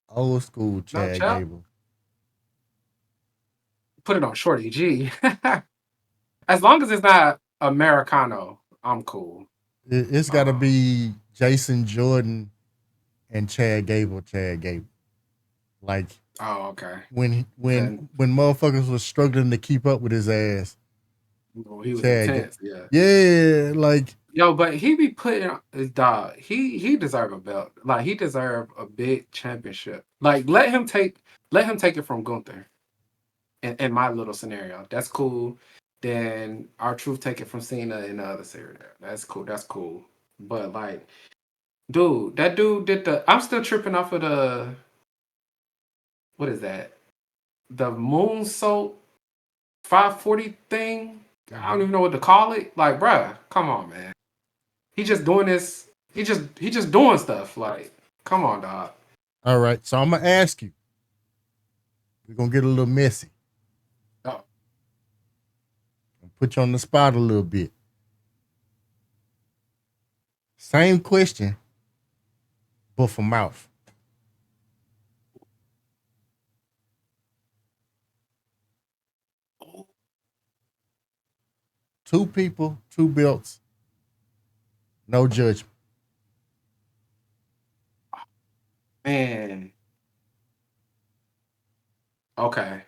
old school Chad Gable. Put it on Shorty G. As long as it's not Americano, I'm cool. It's got to be Jason Jordan and Chad Gable. Like, oh, okay. When motherfuckers was struggling to keep up with his ass. Well, he was intense, yeah. Yeah, like Yo, but he be putting his dog. He deserve a belt. Like he deserve a big championship. Like let him take it from Gunther. In my little scenario, that's cool. Then our truth take it from Cena in the other scenario. That's cool. That's cool. But like, dude, that dude did the. I'm still tripping off of the. What is that? The moonsault 540 thing. I don't even know what to call it. Like, bruh, come on, man. He just doing this. He just doing stuff. Like, come on, dog. All right, so I'm gonna ask you. We're gonna get a little messy. Oh. Put you on the spot a little bit. Same question, but for mouth. Two people, two belts, no judgment. Man. Okay.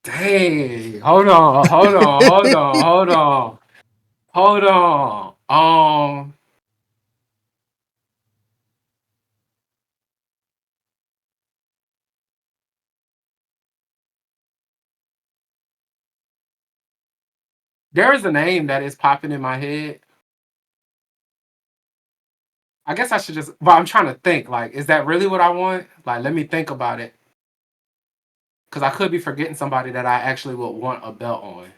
Dang. Hold on. Hold on. Hold on. Hold on. Hold on. There is a name that is popping in my head. I guess I should just. But I'm trying to think. Like, is that really what I want? Like, let me think about it. Because I could be forgetting somebody that I actually would want a belt on.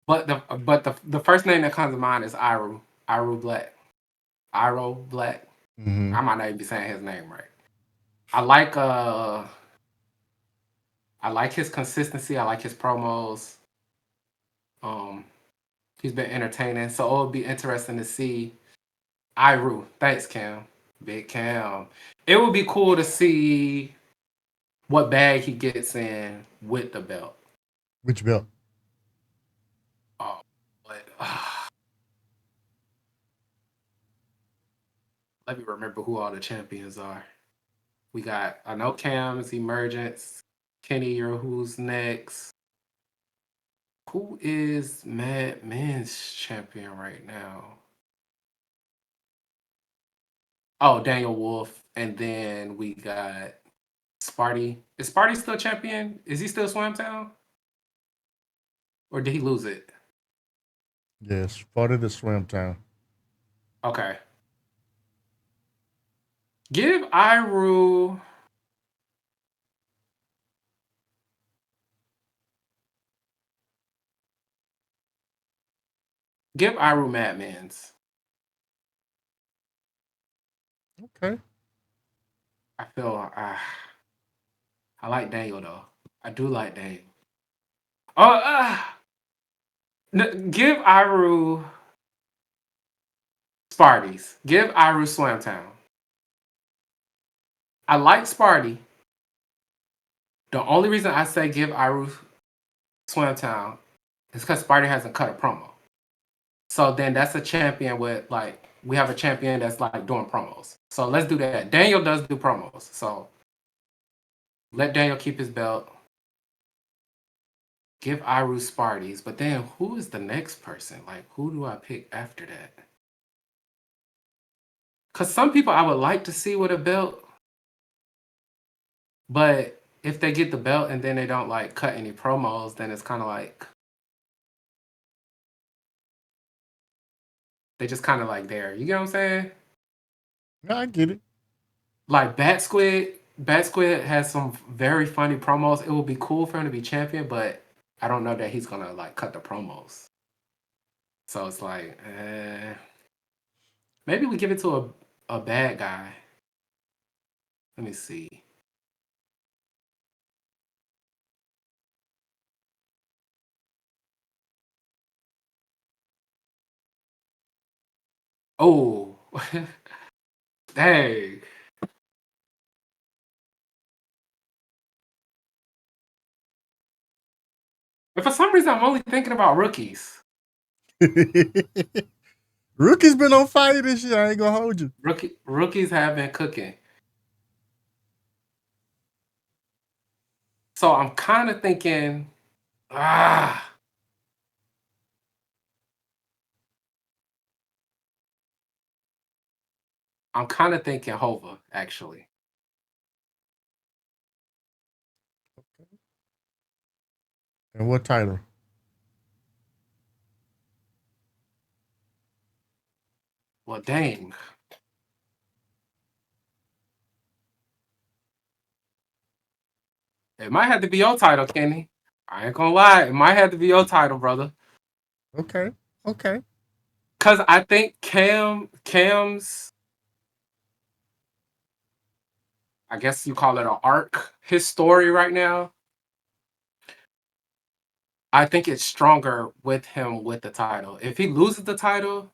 But the first name that comes to mind is Iru. Iru Black. Iroh Black. I might not even be saying his name right. I like his consistency. I like his promos. Um, he's been entertaining, so it would be interesting to see Iru. Thanks, Cam. Big Cam. It would be cool to see what bag he gets in with the belt. Which belt? Oh, but let me remember who all the champions are. We got, I know Cam's Emergence, Kenny, you're who's next. Who is Mad Men's champion right now? Oh, Daniel Wolf. And then we got Sparty. Is Sparty still champion? Is he still Swamtown? Or did he lose it? Yes, part of the Swim Town. Okay. Give Iru. Give Iru Mad Men's. Okay. I feel I like Daniel though. I do like Daniel. Oh, give Iru Sparties. Give Iru Swamtown. I like Sparty. The only reason I say give Iru Swamtown is because Sparty hasn't cut a promo. So then that's a champion with like we have a champion that's like doing promos. So let's do that. Daniel does do promos. So let Daniel keep his belt. Give Iru Sparties. But then who is the next person? Like who do I pick after that? Because some people I would like to see with a belt. But if they get the belt and then they don't like cut any promos, then it's kind of like they just kind of like there. You get what I'm saying? Yeah, I get it. Like Bat Squid has some very funny promos. It would be cool for him to be champion, but I don't know that he's gonna like cut the promos. So it's like, maybe we give it to a bad guy. Let me see. Oh, dang. But for some reason, I'm only thinking about rookies. Rookie's been on fire this year. I ain't gonna hold you. Rookies have been cooking. So I'm kind of thinking, I'm kind of thinking Hova, actually. And what title? Well, dang. It might have to be your title, Kenny. I ain't gonna lie. It might have to be your title, brother. Okay. Because I think Cam's, I guess you call it an arc, his story right now, I think it's stronger with him with the title. If he loses the title,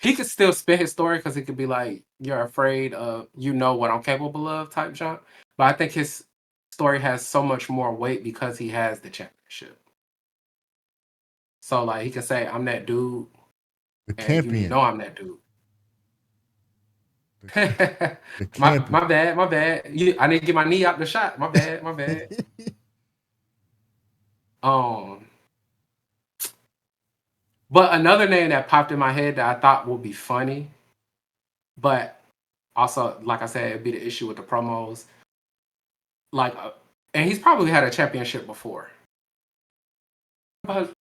he could still spin his story because it could be like, you're afraid of, what I'm capable of type jump. But I think his story has so much more weight because he has the championship. So like he can say, I'm that dude. The And champion. I'm that dude. The my champion. bad. I didn't get my knee out the shot. My bad. But another name that popped in my head that I thought would be funny, but also, like I said, it'd be the issue with the promos. Like, and he's probably had a championship before. But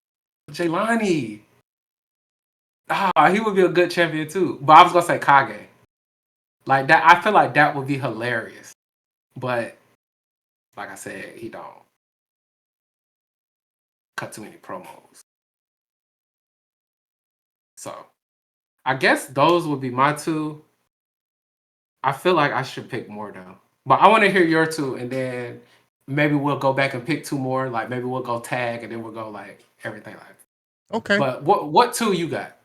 Jaylani, he would be a good champion too. But I was gonna say Kage. Like that, I feel like that would be hilarious. But like I said, he don't cut too many promos. So I guess those would be my two. I feel like I should pick more though. But I want to hear your two, and then maybe we'll go back and pick two more. Like maybe we'll go tag, and then we'll go like everything like. Okay. But what two you got?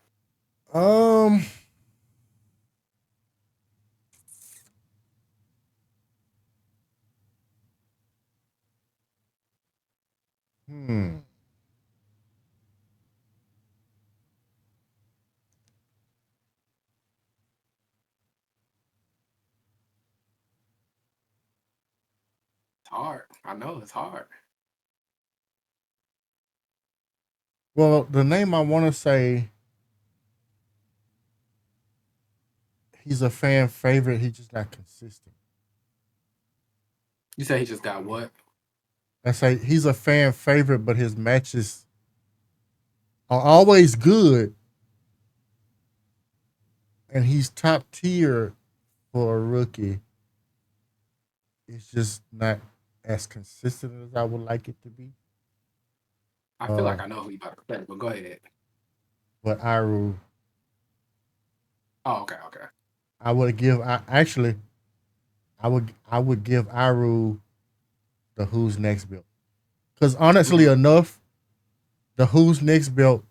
It's hard. I know it's hard. Well, the name I want to say, he's a fan favorite. He's just not consistent. You say he just got what? I say he's a fan favorite, but his matches are always good, and he's top tier for a rookie. It's just not as consistent as I would like it to be. I feel like I know who you about to say, but go ahead. But Iru. Oh, okay. I would give. I would give Iru the Who's Next belt, because honestly enough, the Who's Next belt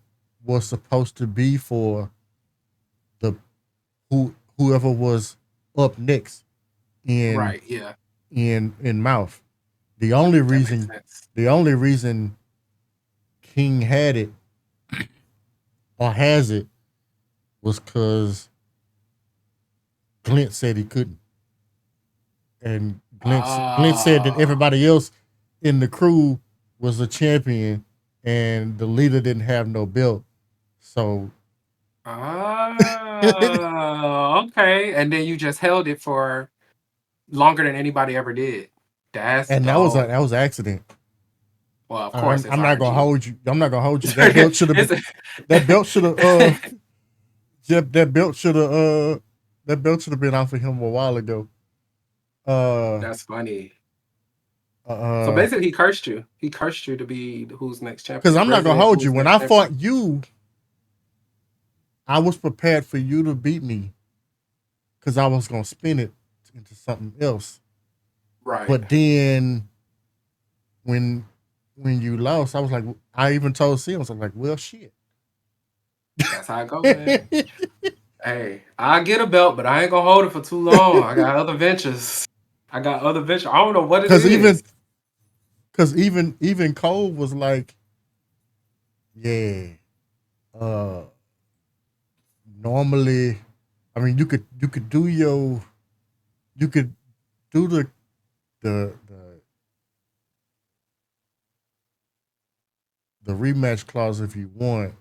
was supposed to be for the whoever was up next in in Mouth. The only reason King had it or has it was because Glint said he couldn't. And Glint said that everybody else in the crew was a champion and the leader didn't have no belt. So okay. And then you just held it for longer than anybody ever did. That's and dope. that was an accident. Well, of course, I'm not gonna hold you. I'm not gonna hold you. That belt should have. That belt should have. That belt should have. That belt should have been off of him a while ago. That's funny. So basically, he cursed you. He cursed you to be Who's Next champion. Because I'm not gonna hold you. When I fought you, I was prepared for you to beat me, because I was gonna spin it into something else. Right. But then, when you lost, I was like, I even told Sims, I'm like, well, shit. That's how it goes, man. Hey, I get a belt, but I ain't gonna hold it for too long. I got other ventures. I don't know what it is. Because even Cole was like, yeah, normally, I mean, you could do the the the rematch clause if you want,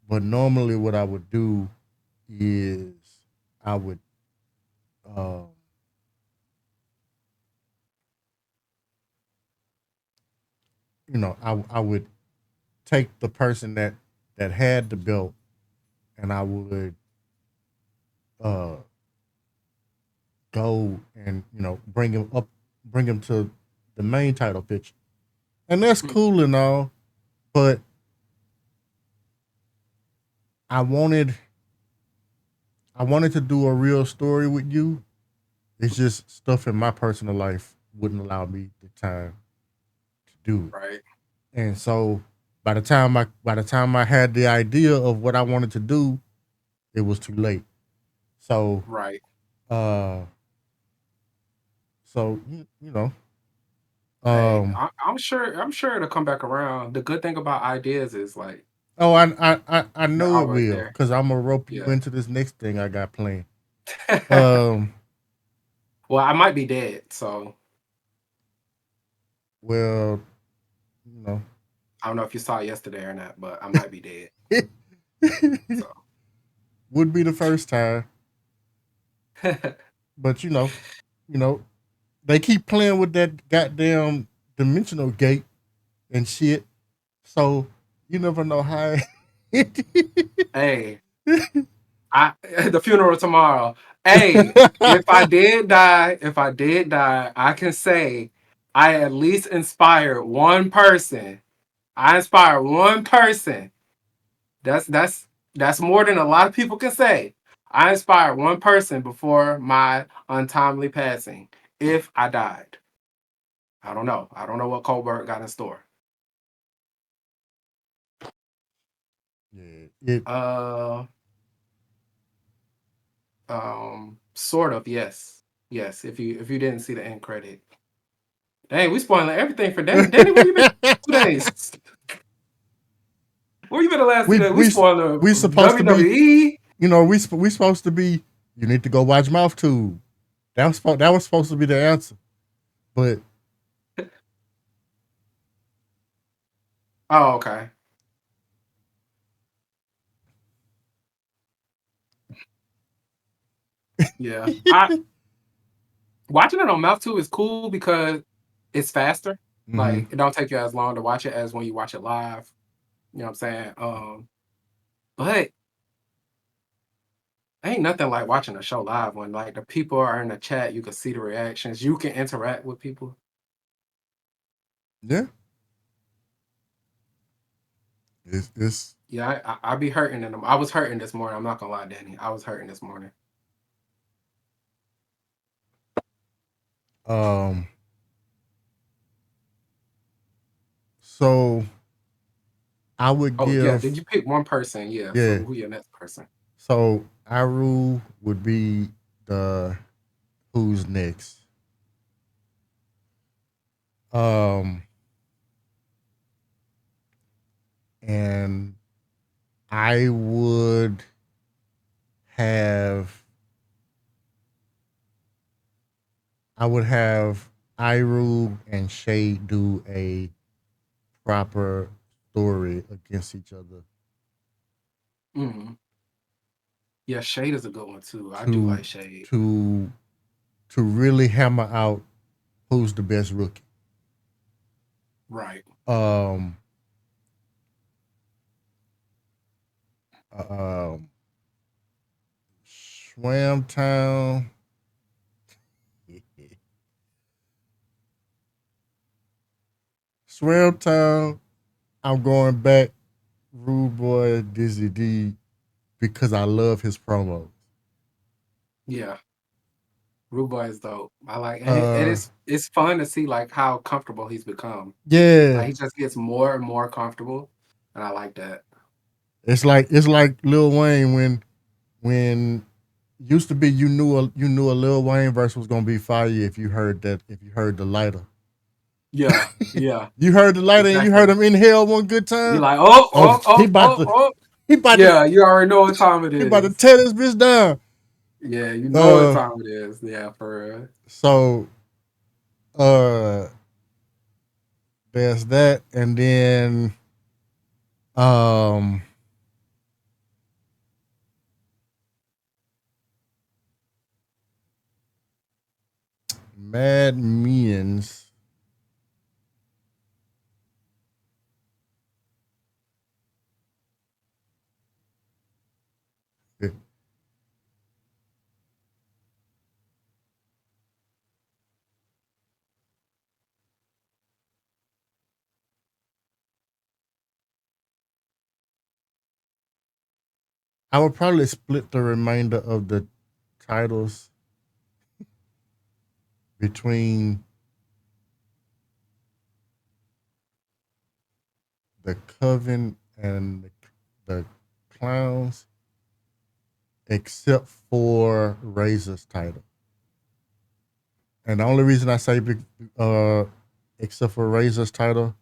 but normally what I would do is I would I would take the person that had the belt, and I would go and bring him to the main title picture, and that's cool and all, but I wanted to do a real story with you. It's just stuff in my personal life wouldn't allow me the time to do it. Right. And so by the time I had the idea of what I wanted to do, it was too late. So right. So Hey, I'm sure it'll come back around. The good thing about ideas is like, oh, I they're know it always will, there. because I'm gonna rope you Yeah. into this next thing I got planned. Well, I might be dead, so Well, I don't know if you saw it yesterday or not, but I might be dead. So. Would be the first time. But they keep playing with that goddamn dimensional gate and shit. So you never know how. Hey, the funeral tomorrow. Hey, if I did die, I can say I at least inspired one person. I inspired one person. That's more than a lot of people can say. I inspired one person before my untimely passing. If I died, I don't know. I don't know what Colbert got in store. Yeah. Sort of, yes. Yes, if you didn't see the end credit. Dang, we spoiling everything for Danny. Danny, where you been 2 days? Where you been the last 2 days? We spoiling we supposed WWE. To be, we supposed to be. You need to go watch Mouth Tube. That was supposed to be the answer, but. Oh, okay. Yeah, watching it on Mouth Tube is cool because it's faster. Mm-hmm. Like, it don't take you as long to watch it as when you watch it live. You know what I'm saying? But ain't nothing like watching a show live when like the people are in the chat, you can see the reactions, you can interact with people. Yeah. It's Yeah, I be hurting in them. I was hurting this morning. I'm not gonna lie, Danny. I was hurting this morning. So I would give. Yeah. Did you pick one person? Yeah. So who your next person? So Iru would be the who's next. And I would have Iru and Shay do a proper story against each other. Mm-hmm. Yeah, Shade is a good one too. I do like Shade. To really hammer out who's the best rookie. Right. Swamtown. Swamtown. I'm going back. Rude Boy Dizzy D, because I love his promos. Yeah. Rude Boy is dope. I like it. It's fun to see like how comfortable he's become. Yeah. Like, he just gets more and more comfortable, and I like that. It's like Lil Wayne when used to be you knew a Lil Wayne verse was gonna be fire if you heard the lighter. Yeah, yeah. You heard the lighter, exactly. And you heard him inhale one good time. You're like, he about to. he about to Yeah, you already know what time it he about to is. tear this bitch down. Yeah, you know what Uh, time it is. Yeah, for real. so uh, there's that, and then um, Mad Minions. I would probably split the remainder of the titles between the Coven and the Clowns, except for Razor's title. And the only reason I say except for Razor's title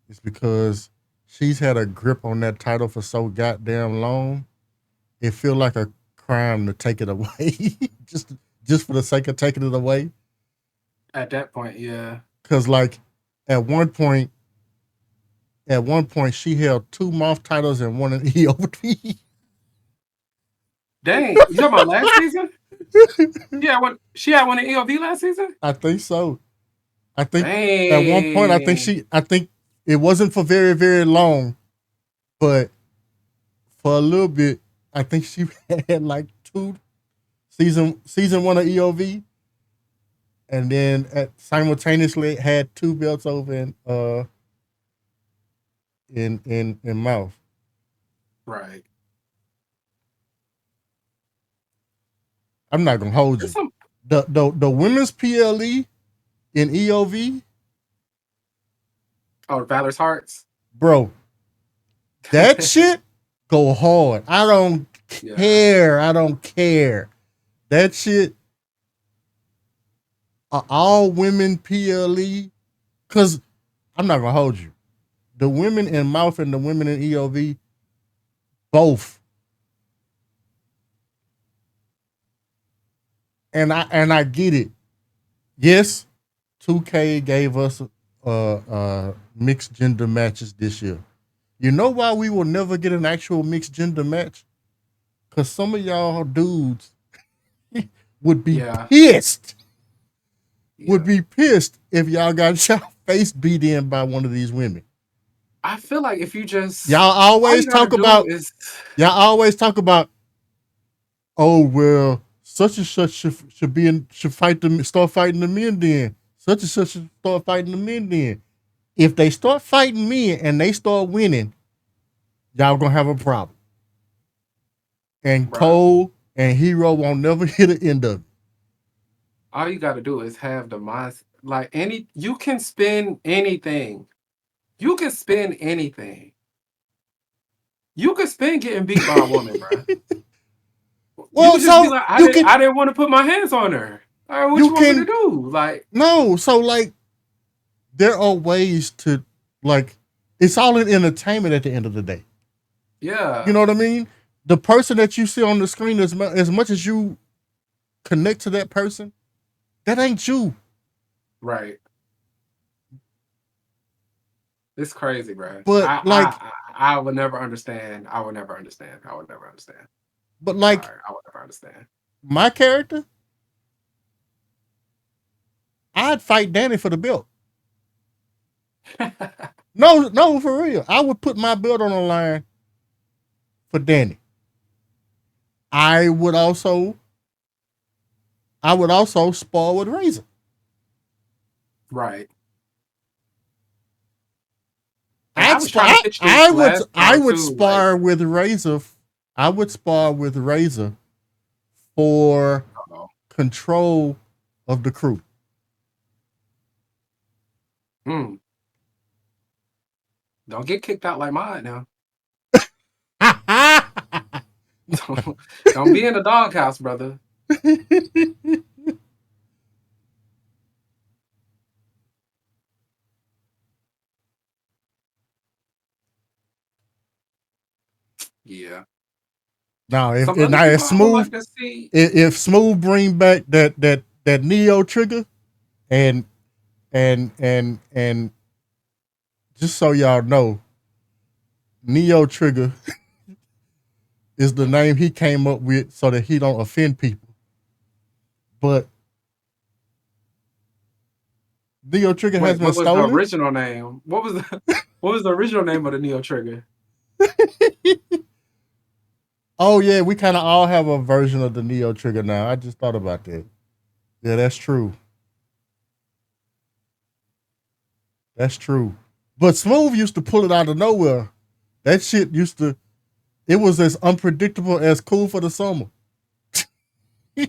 is because she's had a grip on that title for so goddamn long. It feels like a crime to take it away, just for the sake of taking it away. At that point, yeah. Because like at one point she held 2 Moth titles and 1 in EOV. Dang, you talking about last season? Yeah, she had one in EOV last season? I think so. I think Dang. at one point I think it wasn't for very, very long, but for a little bit, I think she had like 2 season 1 of EOV, and then simultaneously had 2 belts over in Mouth. Right. I'm not gonna hold you. The women's PLE in EOV. Oh, Valor's Hearts? Bro, that shit go hard. I don't care. I don't care. That shit, all women PLE, because I'm not gonna hold you. The women in Mouth and the women in EOV, both. And I get it. Yes, 2K gave us mixed gender matches this year. You know why we will never get an actual mixed gender match? Because some of y'all dudes would be pissed. Would be pissed if y'all got your face beat in by one of these women. I feel like if you just y'all always talk about oh well, such and such should start fighting the men then. Such and such should start fighting the men then. If they start fighting men and they start winning, y'all gonna have a problem. And Cole and Hero won't never hit the end of it. All you gotta do is have the mindset. Like you can spin anything. You can spin anything. You can spin getting beat by a woman, bro. Well, you just be like, I didn't want to put my hands on her. All right, what you want me to do? Like, no, so like there are ways to like it's all in entertainment at the end of the day. Yeah. You know what I mean? The person that you see on the screen, as much as you connect to that person, that ain't you. Right. It's crazy, bro. But I would never understand. I would never understand. But like, sorry, I would never understand. My character, I'd fight Danny for the belt. No, for real. I would put my belt on the line for Danny. I would also spar with Razor. Right. I would spar with Razor. I would spar with Razor for control of the crew. Don't get kicked out like mine now. Don't be in the doghouse, brother. Yeah. Now, if Some other now if people I would like Smooth, to see. if Smooth bring back that Neo trigger, and just so y'all know, Neo trigger is the name he came up with so that he don't offend people. But Neo trigger has Wait, been what was the stolen. original name? What was the original name of the Neo Trigger? Oh yeah, we kind of all have a version of the Neo trigger now. I just thought about that. Yeah, that's true. That's true. But Smooth used to pull it out of nowhere. That shit used to. It was as unpredictable as Cool for the Summer. T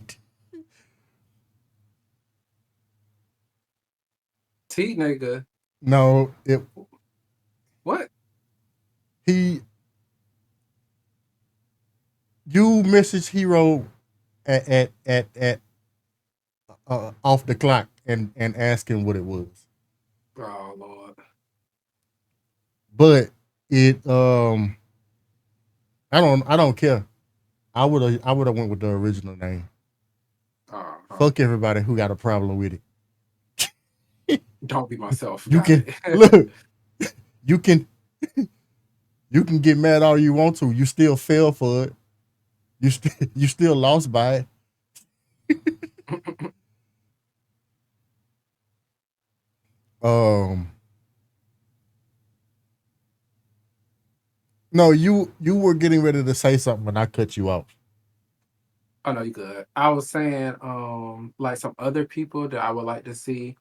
nigga. No, What? you message Hero at off the clock and ask him what it was. Oh Lord. But I don't care. I would have went with the original name. Fuck everybody who got a problem with it. Don't be myself. You can look. You can get mad all you want to. You still fell for it. You still lost by it. No, you were getting ready to say something, and I cut you off. Oh no, you good. I was saying, like some other people that I would like to see,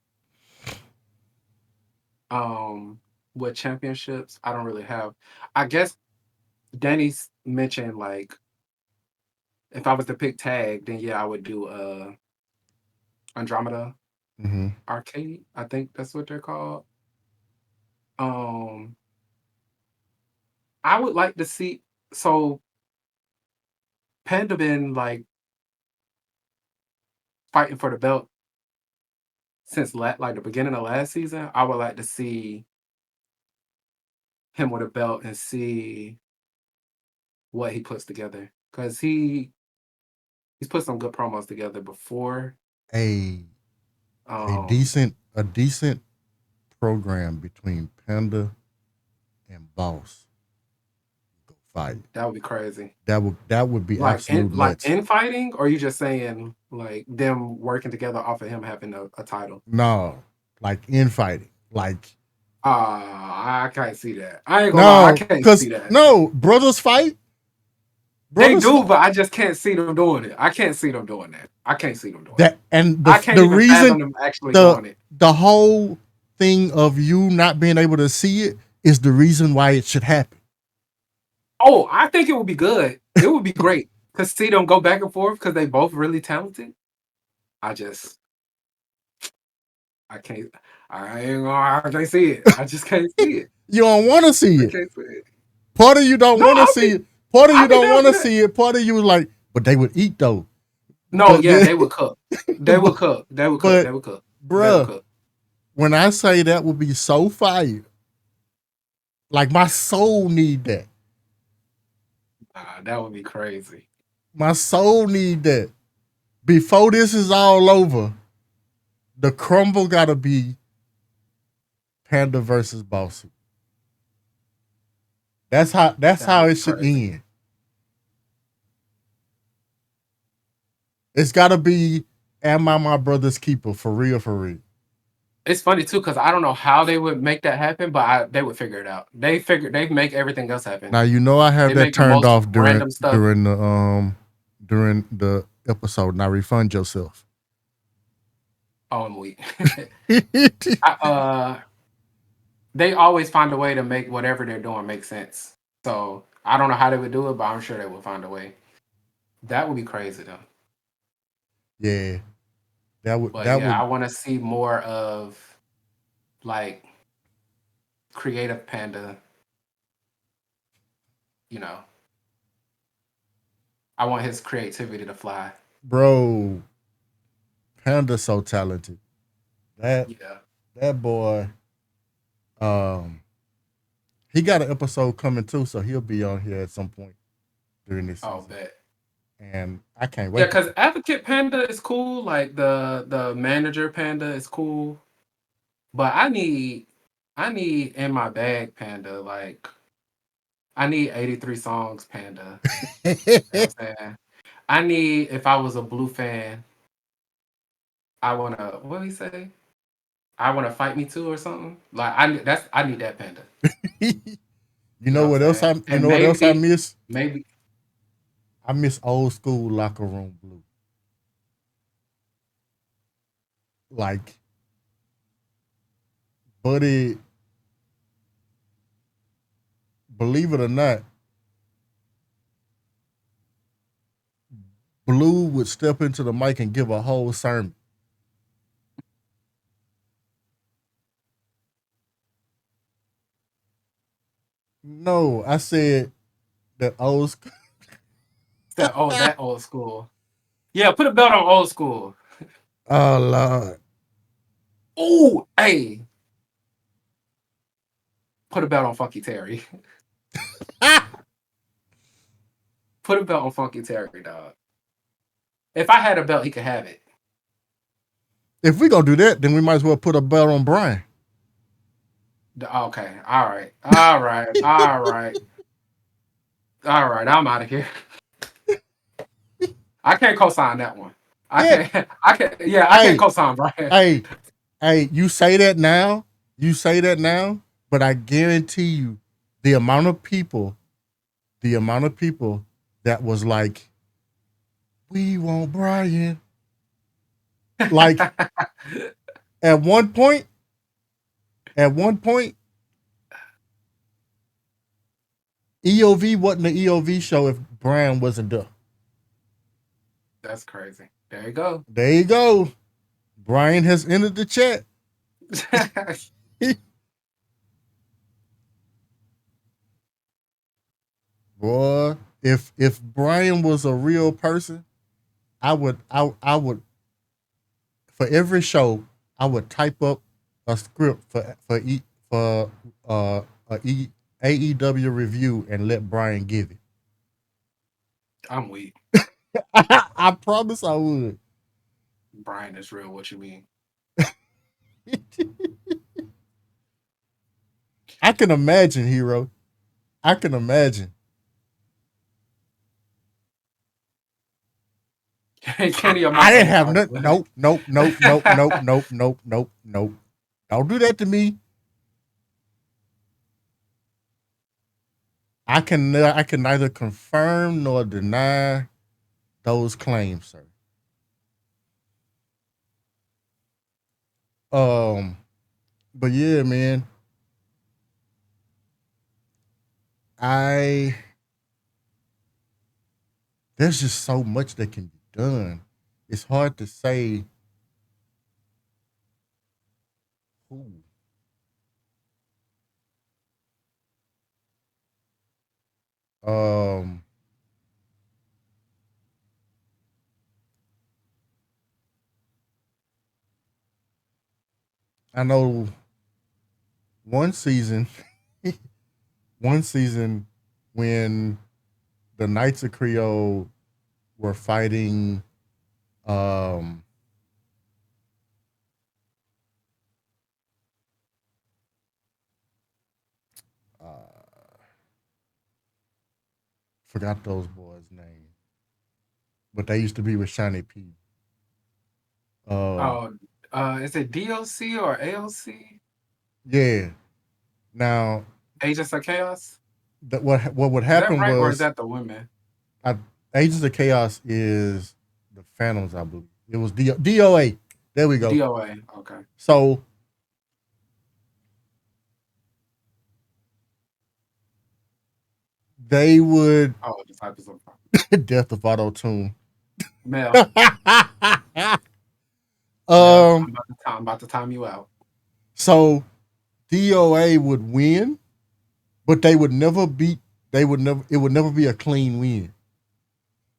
with championships. I don't really have. I guess Danny's mentioned like if I was to pick tag, then yeah, I would do Andromeda Arcade. I think that's what they're called. I would like to see. So Panda been like fighting for the belt since like the beginning of last season. I would like to see him with a belt and see what he puts together, because he's put some good promos together before. A decent program between Panda and Boss. Go fight. That would be crazy. That would be Like absolute like nuts. infighting, or are you just saying like them working together off of him having a title? No, like infighting. Like I can't see that. I ain't gonna lie, I can't see that. No, brothers fight. They do, but I just can't see them doing it. I can't see them doing that. I can't see them doing that. it. And I can't the even fathom them actually doing it. the whole thing of you not being able to see it is the reason why it should happen. Oh, I think it would be good. It would be great to see them go back and forth because they both really talented. I can't see it. I just can't see it. You don't want to see I it. can't see it. Part of you don't want to see it. Part of you don't want to see it. Part of you is like, but they would eat though. No, yeah, they would cook. They would cook. They would cook. They would cook. Bruh, when I say that would be so fire, like my soul need that. That would be crazy. My soul need that. Before this is all over, the crumble gotta be Panda versus Boss. That's how it should end. It's gotta be Am I My Brother's Keeper for real, for real. It's funny too, because I don't know how they would make that happen, but they would figure it out. They make everything else happen. Now you know I have that turned off during the episode. Now refund yourself. Oh, I'm weak. They always find a way to make whatever they're doing make sense. So I don't know how they would do it, but I'm sure they will find a way. That would be crazy though. Yeah. I want to see more of like creative Panda. You know, I want his creativity to fly. Bro, Panda's so talented. That boy, he got an episode coming too, so he'll be on here at some point. during this Oh, season, bet. and I can't Yeah, wait. because Advocate Panda is cool. Like the manager Panda is cool. But I need in my bag Panda. Like I need 83 songs Panda. You know what I'm saying? I need, if I was a Blue fan, I wanna, what did he say? I wanna fight me too or something. Like I need that Panda. You You know know what what I'm else saying? you And know what else I miss? maybe I miss old school locker room blue. Like Buddy, believe it or not, Blue would step into the mic and give a whole sermon. No, I said that old school. that old school. Yeah, put a belt on old school. Oh Lord. Ooh, hey. Put a belt on Funky Terry. Put a belt on Funky Terry, dog. If I had a belt, he could have it. If we gonna do that, then we might as well put a belt on Brian. Okay, all right, all right, all right, all right. I'm out of here. I can't co-sign that one. I Yeah. can't. I can't. Yeah, I can't Hey, co-sign Brian. hey, you say that now. You say that now, but I guarantee you, the amount of people that was like, we want Brian. Like at one point, EOV wasn't the EOV show if Brian wasn't there. That's crazy. There you go. There you go. Brian has entered the chat. Boy, if Brian was a real person, I would for every show I would type up a script for AEW review and let Brian give it. I'm weak. I promise I would. Brian is real. What you mean? I can imagine, Hero. I can imagine. Kenny, I didn't have nothing. Nope. Don't do that to me. I can neither confirm nor deny those claims, sir. But yeah, man. There's just so much that can be done. It's hard to say who. I know one season, when the Knights of Creole were fighting forgot those boys' name, but they used to be with Shiny P. Is it DLC or AOC? Yeah. Now, Agents of Chaos. What would Is that happen right, or is was that the women? Agents of Chaos is the Phantoms, I believe. It was DOA. There we go. DOA. Okay. So they would Oh, the type of Death of Auto Tune. Mel. Um, I'm about to time you out. So DOA would win, but they would never beat. It would never be a clean win.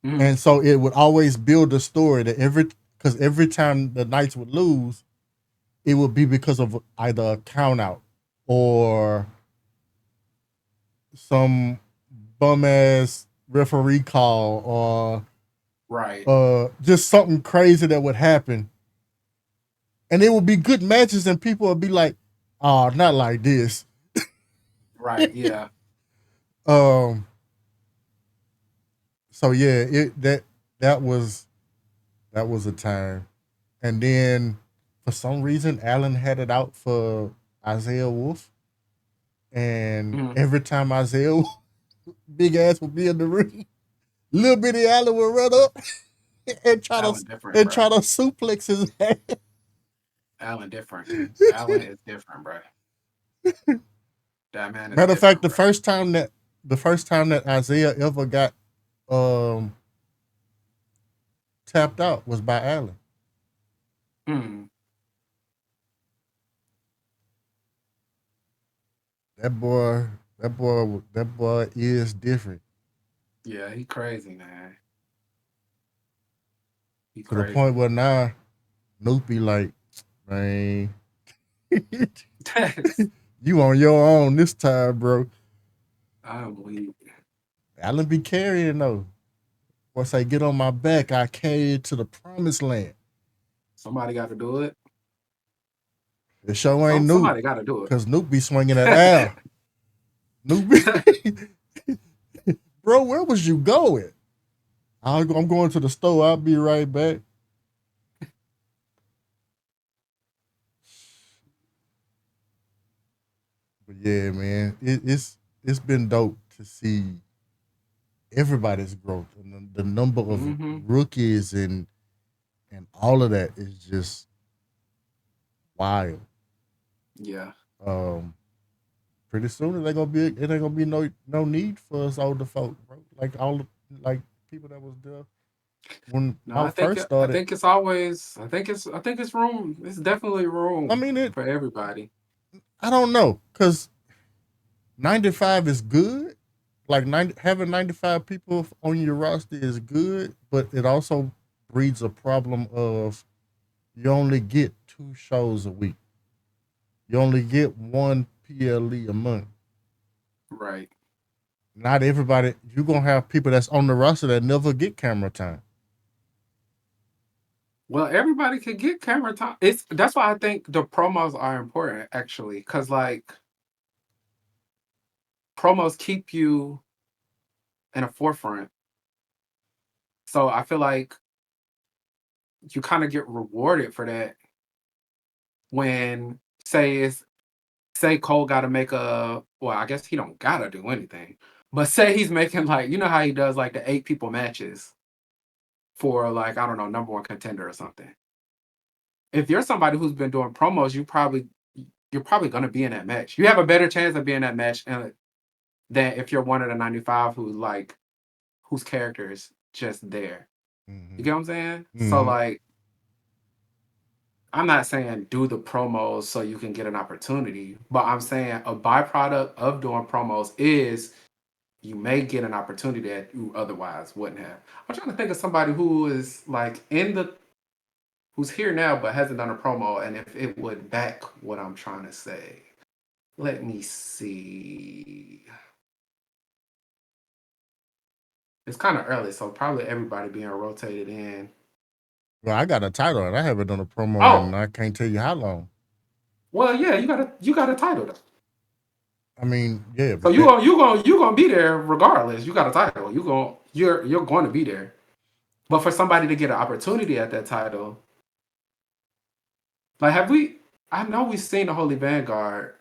Mm-hmm. And so it would always build a story that every time the Knights would lose, it would be because of either a count out or some bum ass referee call or Right. just something crazy that would happen. And it would be good matches and people would be like, oh, not like this. Right, yeah. So yeah, that was a time. And then for some reason Allen had it out for Isaiah Wolf. And every time Isaiah big ass would be in the ring, little bitty Allen would run up and try to suplex his ass. Allen different. Allen is different, bro. That man is Matter of fact, bro. the first time that Isaiah ever got tapped out was by Allen. That boy is different. Yeah, he crazy, man. He to the point where now Nuke be like, man, you on your own this time, bro. I'm weak. Allen be carrying though. Once I get on my back, I carry it to the promised land. Somebody got to do it. The show ain't Nuke. Somebody got to do it. Because Nuke be swinging at Al. Nuke be... Bro, where was you going? I'm going to the store. I'll be right back. But yeah, man, it's been dope to see everybody's growth and the number of rookies and all of that is just wild. Yeah. Pretty soon it ain't gonna be no need for us older folk, bro. Like people that was there when I first started. I think it's room. It's definitely room. I mean for everybody. I don't know, cause 95 is good. Like having 95 people on your roster is good, but it also breeds a problem of you only get 2 shows a week. You only get 1 PLE a month. Right. Not everybody. You're gonna have people that's on the roster that never get camera time. Well, everybody can get camera time. That's why I think the promos are important, actually, because like promos keep you in a forefront. So I feel like you kind of get rewarded for that when say Cole got to make I guess he don't gotta do anything, but say he's making like, you know how he does like the 8 people matches for like, I don't know, number 1 contender or something. If you're somebody who's been doing promos, you're probably going to be in that match. You have a better chance of being in that match than if you're one of the 95 whose character is just there. You get what I'm saying? So like, I'm not saying do the promos so you can get an opportunity, but I'm saying a byproduct of doing promos is you may get an opportunity that you otherwise wouldn't have. I'm trying to think of somebody who is like who's here now but hasn't done a promo, and if it would back what I'm trying to say. Let me see. It's kind of early, so probably everybody being rotated in. Well, I got a title and I haven't done a promo and I can't tell you how long. Well, yeah, you got a title though. I mean, yeah. So you gonna be there regardless. You got a title. You're going to be there. But for somebody to get an opportunity at that title, like I know we've seen the Holy Vanguard.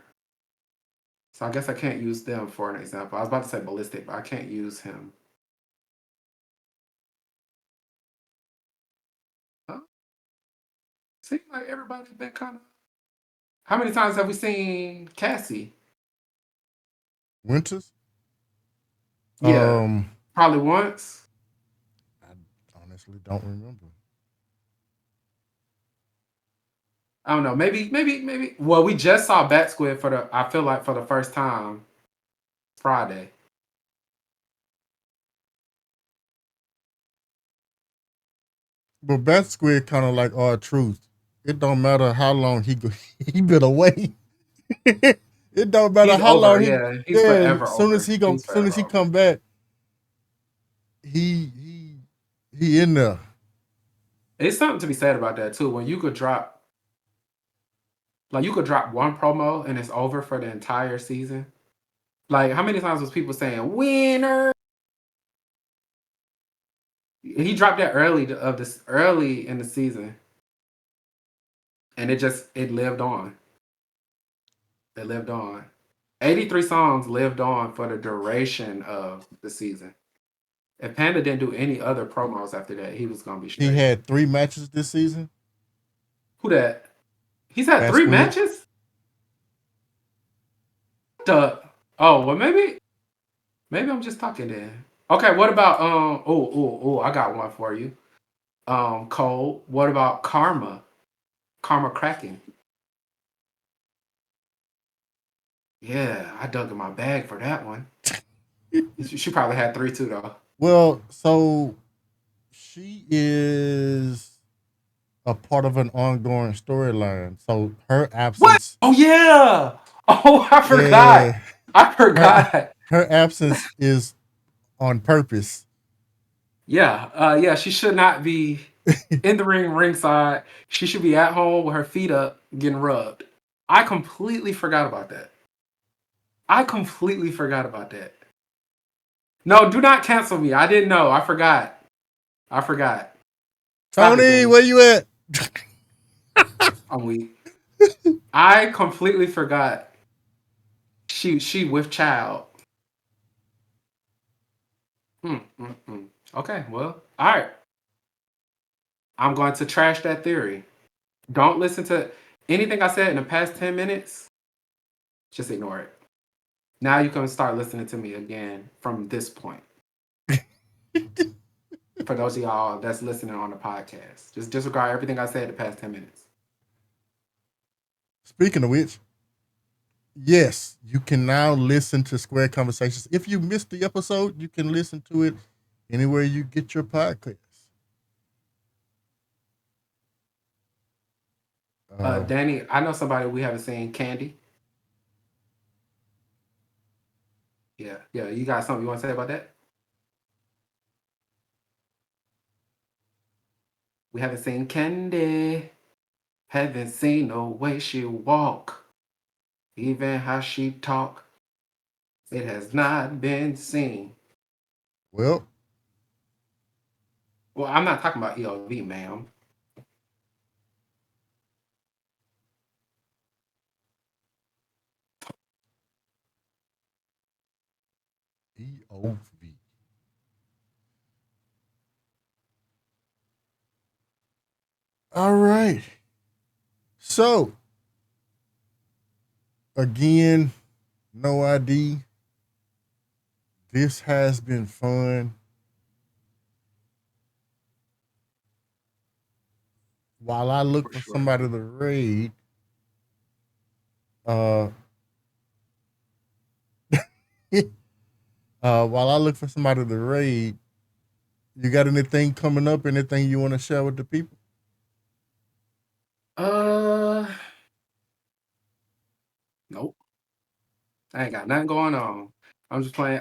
So I guess I can't use them for an example. I was about to say Ballistic, but I can't use him. Huh? Seems like everybody's been kind of. How many times have we seen Cassie? Winters? Yeah. Probably once. I honestly don't remember. I don't know. Maybe. Well, we just saw Bat Squid for the first time Friday. But Bat Squid kind of like R-Truth. It don't matter how long he been away. It don't matter how long he's forever as soon as he come back, he in there. It's something to be said about that too. When you could drop one promo and it's over for the entire season. Like how many times was people saying winner? He dropped that early in the season, and it lived on. It lived on. 83 songs lived on for the duration of the season. If Panda didn't do any other promos after that, he was gonna be He straight. had 3 matches this season. Who that? He's had Fast 3 Squid. matches? Well maybe I'm just talking then. Okay, what about I got one for you. Cole, what about Karma? Karma Cracking. Yeah, I dug in my bag for that one. She probably had 3 too though. Well, so she is a part of an ongoing storyline. So her absence. What? Oh yeah. Oh, I forgot. Yeah, I forgot. her absence is on purpose. Yeah, she should not be in the ringside. She should be at home with her feet up, getting rubbed. I completely forgot about that. No, do not cancel me. I didn't know. I forgot. Stop Tony, it, where you at? I'm weak. I completely forgot. She with child. Okay, well, all right. I'm going to trash that theory. Don't listen to anything I said in the past 10 minutes. Just ignore it. Now you can start listening to me again from this point. For those of y'all that's listening on the podcast, just disregard everything I said the past 10 minutes. Speaking of which, yes, you can now listen to Square Conversations. If you missed the episode, you can listen to it anywhere you get your podcast. Danny, I know somebody we haven't seen, Candy. Yeah, you got something you want to say about that? We haven't seen Candy. Haven't seen the way she walk. Even how she talk. It has not been seen. Well, I'm not talking about ELV, ma'am. EOV. All right. So, again, no ID. This has been fun. While I look for somebody to raid, while I look for somebody to raid, you got anything coming up? Anything you want to share with the people? Nope. I ain't got nothing going on. I'm just playing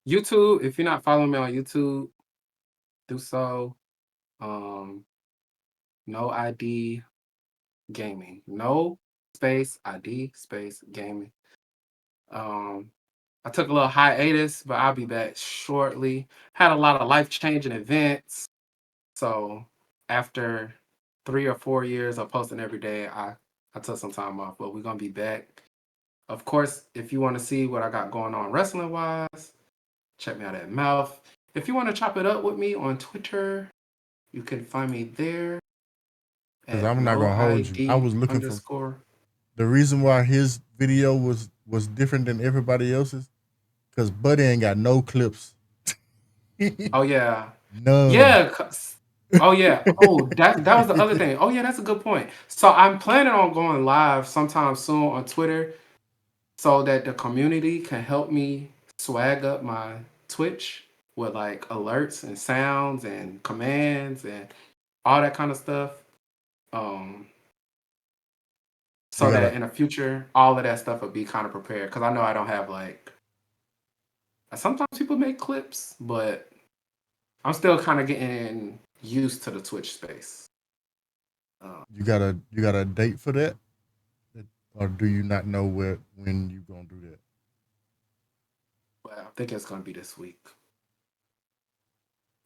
YouTube. If you're not following me on YouTube, do so. No ID gaming. No space ID space gaming. I took a little hiatus, but I'll be back shortly. Had a lot of life-changing events. So after 3 or 4 years of posting every day, I took some time off, but we're gonna be back. Of course, if you want to see what I got going on wrestling-wise, check me out at Mouth. If you want to chop it up with me on Twitter, you can find me there. Because I'm not gonna hold you. I was looking for the reason why his video was different than everybody else's. Because Buddy ain't got no clips. Oh yeah. None. Yeah. Oh yeah. Oh, that was the other thing. Oh yeah, that's a good point. So I'm planning on going live sometime soon on Twitter, so that the community can help me swag up my Twitch with like alerts and sounds and commands and all that kind of stuff. So that in the future, all of that stuff will be kind of prepared. Because I know I don't have like Sometimes people make clips, but I'm still kind of getting used to the Twitch space. You got a date for that, or do you not know when you gonna do that? But I think it's gonna be this week.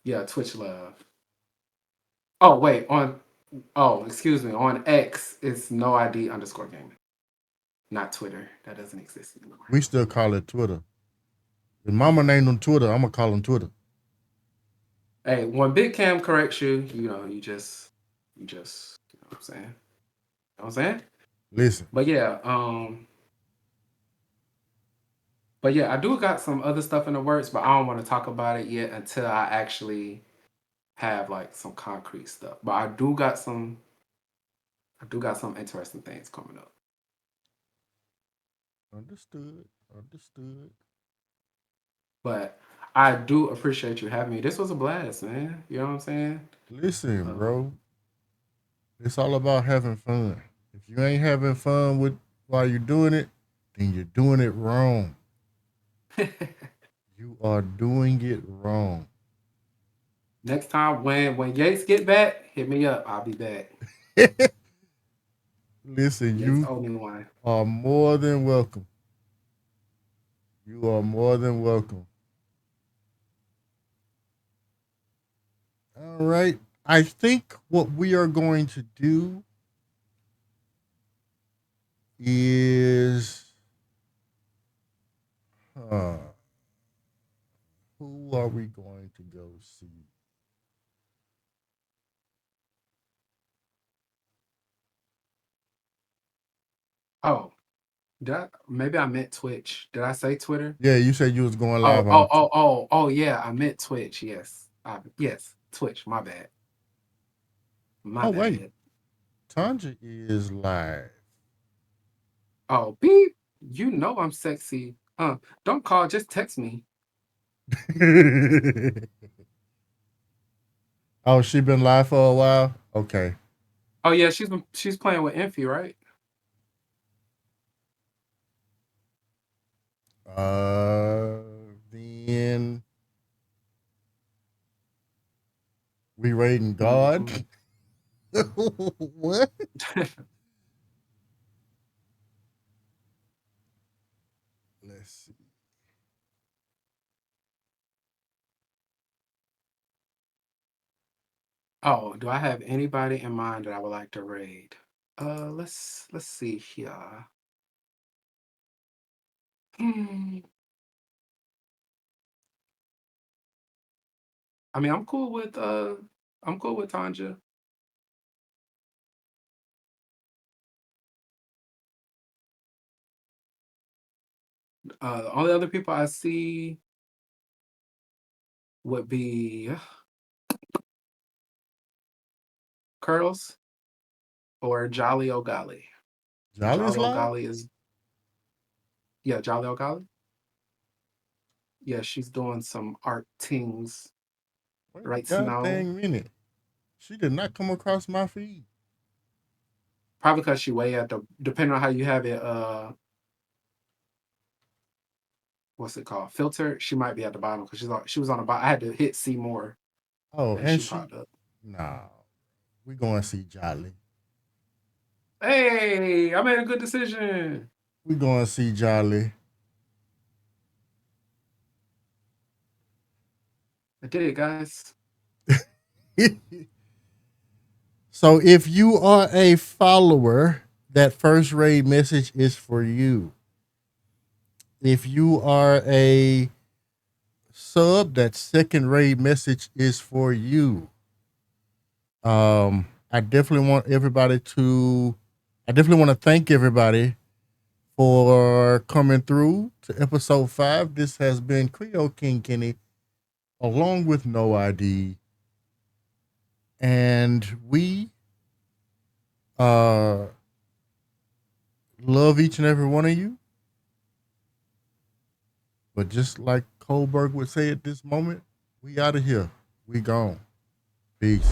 Yeah, Twitch Love. Oh wait, excuse me. On X, it's NoID_gaming, not Twitter. That doesn't exist anymore. We still call it Twitter. If Mama named on Twitter, I'm gonna call him Twitter. Hey, when Big Cam corrects you, you just, you know what I'm saying? You know what I'm saying? Listen. But yeah, I do got some other stuff in the works, but I don't want to talk about it yet until I actually have like some concrete stuff. But I do got some interesting things coming up. Understood. But I do appreciate you having me. This was a blast, man. You know what I'm saying? Listen, bro. It's all about having fun. If you ain't having fun while you're doing it, then you're doing it wrong. You are doing it wrong. Next time when Yates get back, hit me up. I'll be back. Listen, Yates you only one. are more than welcome. You are more than welcome. All right. I think what we are going to do is who are we going to go see? Oh, maybe I meant Twitch. Did I say Twitter? Yeah, you said you was going live on. Oh, yeah, I meant Twitch. Yes, yes, Twitch. My bad. Wait, Tanja is live. Oh, beep. You know I'm sexy. Don't call. Just text me. Oh, she been live for a while. Okay. Oh yeah, she's playing with Enfy, right? Then we raiding God. What? Let's see. Oh, do I have anybody in mind that I would like to raid? Let's see here. I mean, I'm cool with Tanja. The only other people I see would be Curls or Jolly O'Golly. Jolly's live? O'Golly is Jolly O'Golly. Yeah, she's doing some art things right now. Dang minute. She did not come across my feed. Probably because she way at depending on how you have it, what's it called? Filter. She might be at the bottom because she was on the bottom. I had to hit see more. Oh, and she popped up. Nah, we going to see Jolly. Hey, I made a good decision. We going to see Jolly. I did it, guys. So if you are a follower, that first raid message is for you. If you are a sub, that second raid message is for you. I definitely want to thank everybody for coming through to episode 5. This has been Creole King Kenny along with NoID. And we love each and every one of you. But just like Kohlberg would say at this moment, we out of here. We gone. Peace.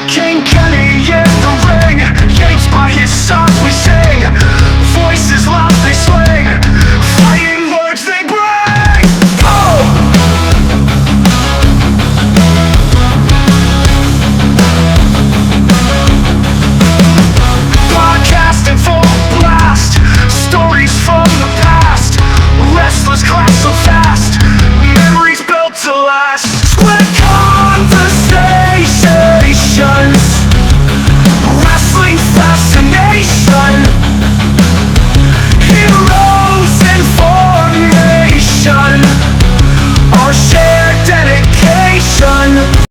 King Kenny in the ring. but it sucks.